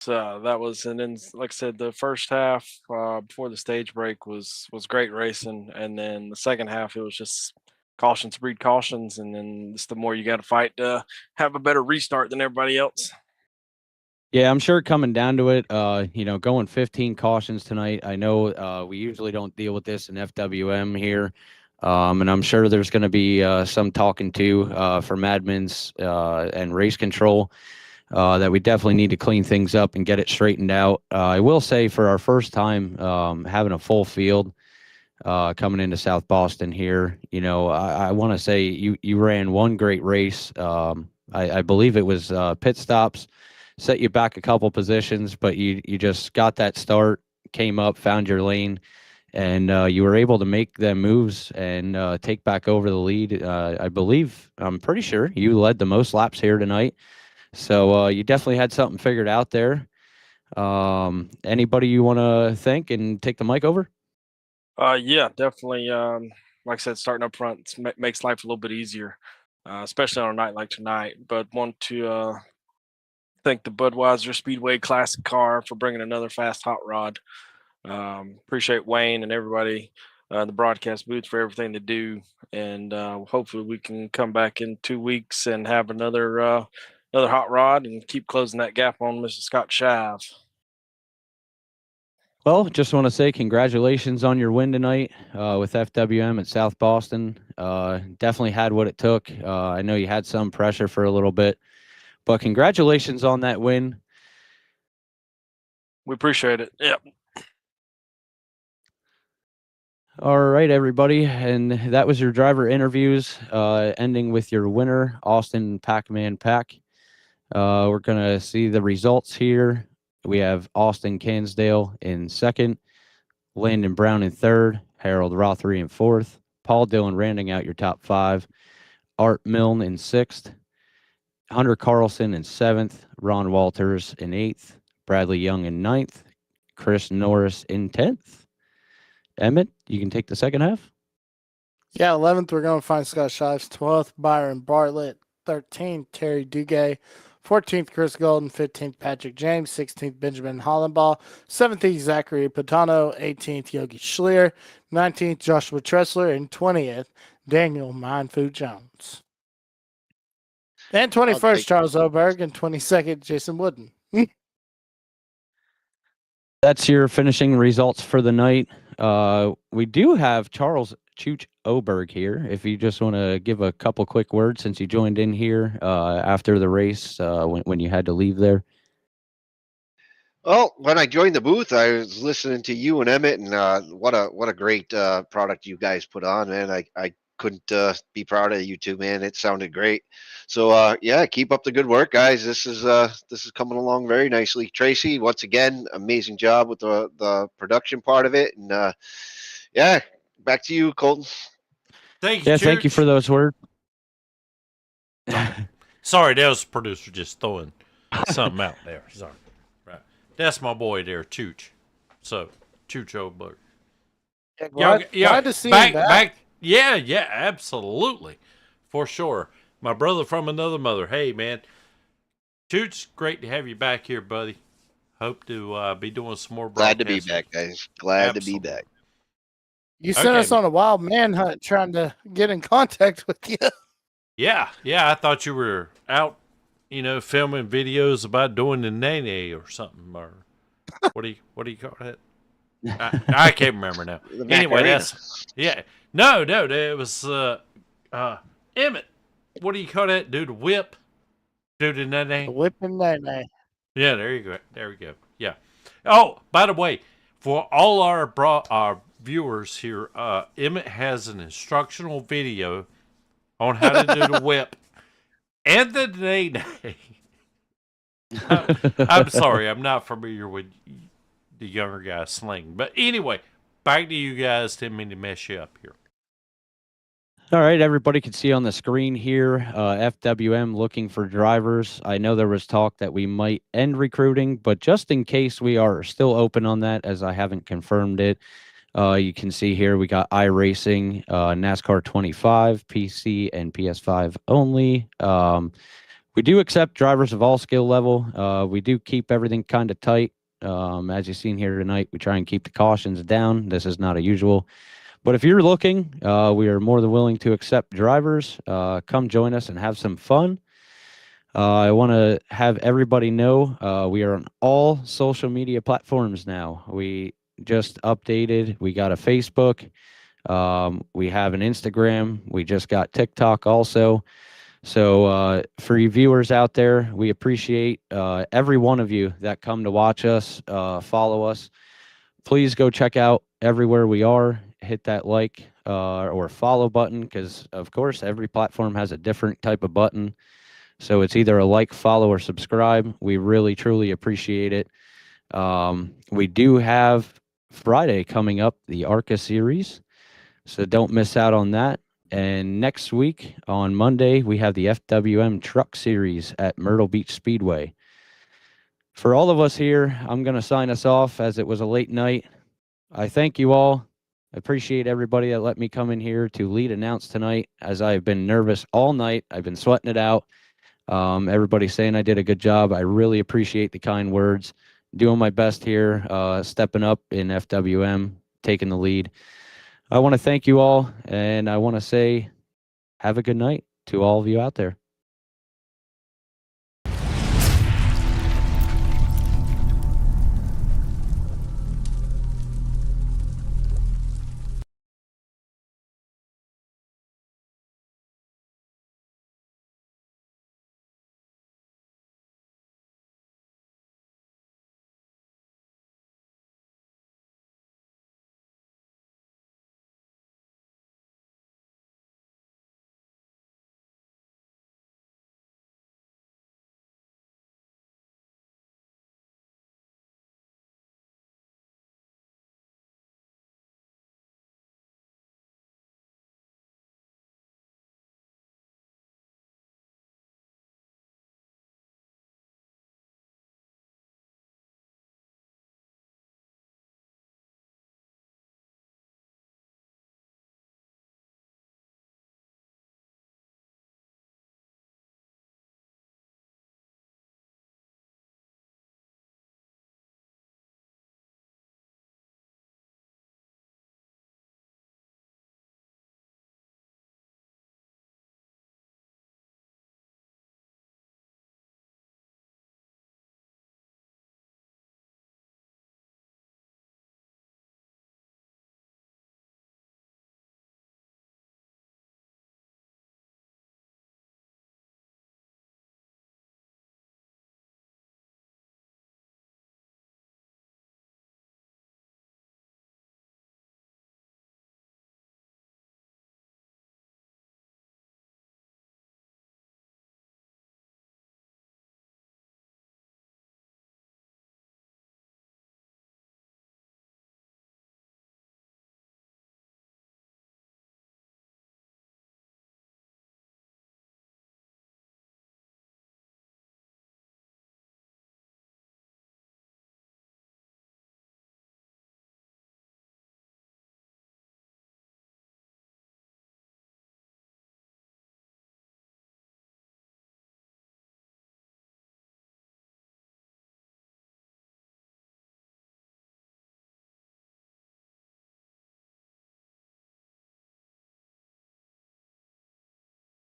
So that was, and then like I said, the first half before the stage break was great racing, and then the second half it was just cautions breed cautions, and then it's the more you got to fight to have a better restart than everybody else. Yeah, I'm sure coming down to it, going 15 cautions tonight. I know we usually don't deal with this in FWM here, and I'm sure there's going to be some talking to from admins and race control. That we definitely need to clean things up and get it straightened out. I will say for our first time having a full field, coming into South Boston here. You know, I want to say you ran one great race. I believe it was pit stops, set you back a couple positions, but you just got that start, came up, found your lane, and you were able to make them moves and take back over the lead. I'm pretty sure you led the most laps here tonight. So you definitely had something figured out there. Anybody you want to thank and take the mic over? Yeah, definitely. Like I said, starting up front makes life a little bit easier, especially on a night like tonight. But want to thank the Budweiser Speedway Classic car for bringing another fast hot rod. Appreciate Wayne and everybody in the broadcast booth for everything they do, and hopefully we can come back in 2 weeks and have another hot rod and keep closing that gap on Mr. Scott Shav. Well, just want to say congratulations on your win tonight with FWM at South Boston. Definitely had what it took. I know you had some pressure for a little bit, but congratulations on that win. We appreciate it. Yep. All right, everybody. And that was your driver interviews, ending with your winner, Austin Pac-Man Pack. We're going to see the results here. We have Austin Cansdale in second, Landon Brown in third, Harold Rothery in fourth, Paul Dillon rounding out your top five, Art Milne in sixth, Hunter Carlson in seventh, Ron Walters in eighth, Bradley Young in ninth, Chris Norris in 10th. Emmett, you can take the second half. Yeah, 11th, we're going to find Scott Shives. 12th, Byron Bartlett. 13th, Terry Dugay. 14th, Chris Golden. 15th, Patrick James. 16th, Benjamin Hollenball. 17th, Zachary Patano. 18th, Yogi Schleer. 19th, Joshua Tressler. And 20th, Daniel Mindfood Jones. And 21st, Charles Oberg. And 22nd, Jason Wooden. That's your finishing results for the night. We do have Charles Chooch Oberg here. If you just want to give a couple quick words since you joined in here after the race when you had to leave there. Well, when I joined the booth, I was listening to you and Emmett, and what a great product you guys put on, man. I couldn't be proud of you two, man. It sounded great. So yeah, keep up the good work, guys. This is coming along very nicely. Tracy, once again, amazing job with the production part of it, and yeah, back to you, Colton. Thank you. Yeah, thank you for those words. Sorry, that was the producer just throwing something out there. Sorry. Right. That's my boy there, Chooch. So, Chooch Oberg. Glad to see him back. Yeah, absolutely. For sure. My brother from another mother. Hey, man. Chooch, great to have you back here, buddy. Hope to be doing some more Glad to broadcasting. be back, guys. Glad to be back. You sent us on a wild manhunt trying to get in contact with you. Yeah. I thought you were out, filming videos about doing the nene or something, or what do you call that? I can't remember now. Anyway, No, it was Emmett. What do you call that? Do the whip? Do the nene? The whip and nene. Yeah, there you go. There we go. Yeah. Oh, by the way, for all our viewers here, Emmett has an instructional video on how to do the whip and the nene. I'm sorry, I'm not familiar with the younger guys' slang. But anyway, back to you guys. Didn't mean to mess you up here. All right, everybody can see on the screen here, FWM looking for drivers. I know there was talk that we might end recruiting, but just in case we are still open on that, as I haven't confirmed it, you can see here we got iRacing, NASCAR 25, PC, and PS5 only. We do accept drivers of all skill level. We do keep everything kind of tight. As you've seen here tonight, we try and keep the cautions down. This is not a usual. But if you're looking, we are more than willing to accept drivers. Come join us and have some fun. I want to have everybody know we are on all social media platforms now. We just updated. We got a Facebook. We have an Instagram. We just got TikTok also. So for you viewers out there, we appreciate every one of you that come to watch us, follow us. Please go check out everywhere we are. hit that like or follow button, because of course every platform has a different type of button. So it's either a like, follow, or subscribe. We really, truly appreciate it. We do have Friday coming up, the ARCA series. So don't miss out on that. And next week on Monday, we have the FWM Truck Series at Myrtle Beach Speedway. For all of us here, I'm going to sign us off as it was a late night. I thank you all. I appreciate everybody that let me come in here to lead announce tonight, as I've been nervous all night. I've been sweating it out. Everybody's saying I did a good job. I really appreciate the kind words. Doing my best here, stepping up in FWM, taking the lead. I want to thank you all, and I want to say have a good night to all of you out there.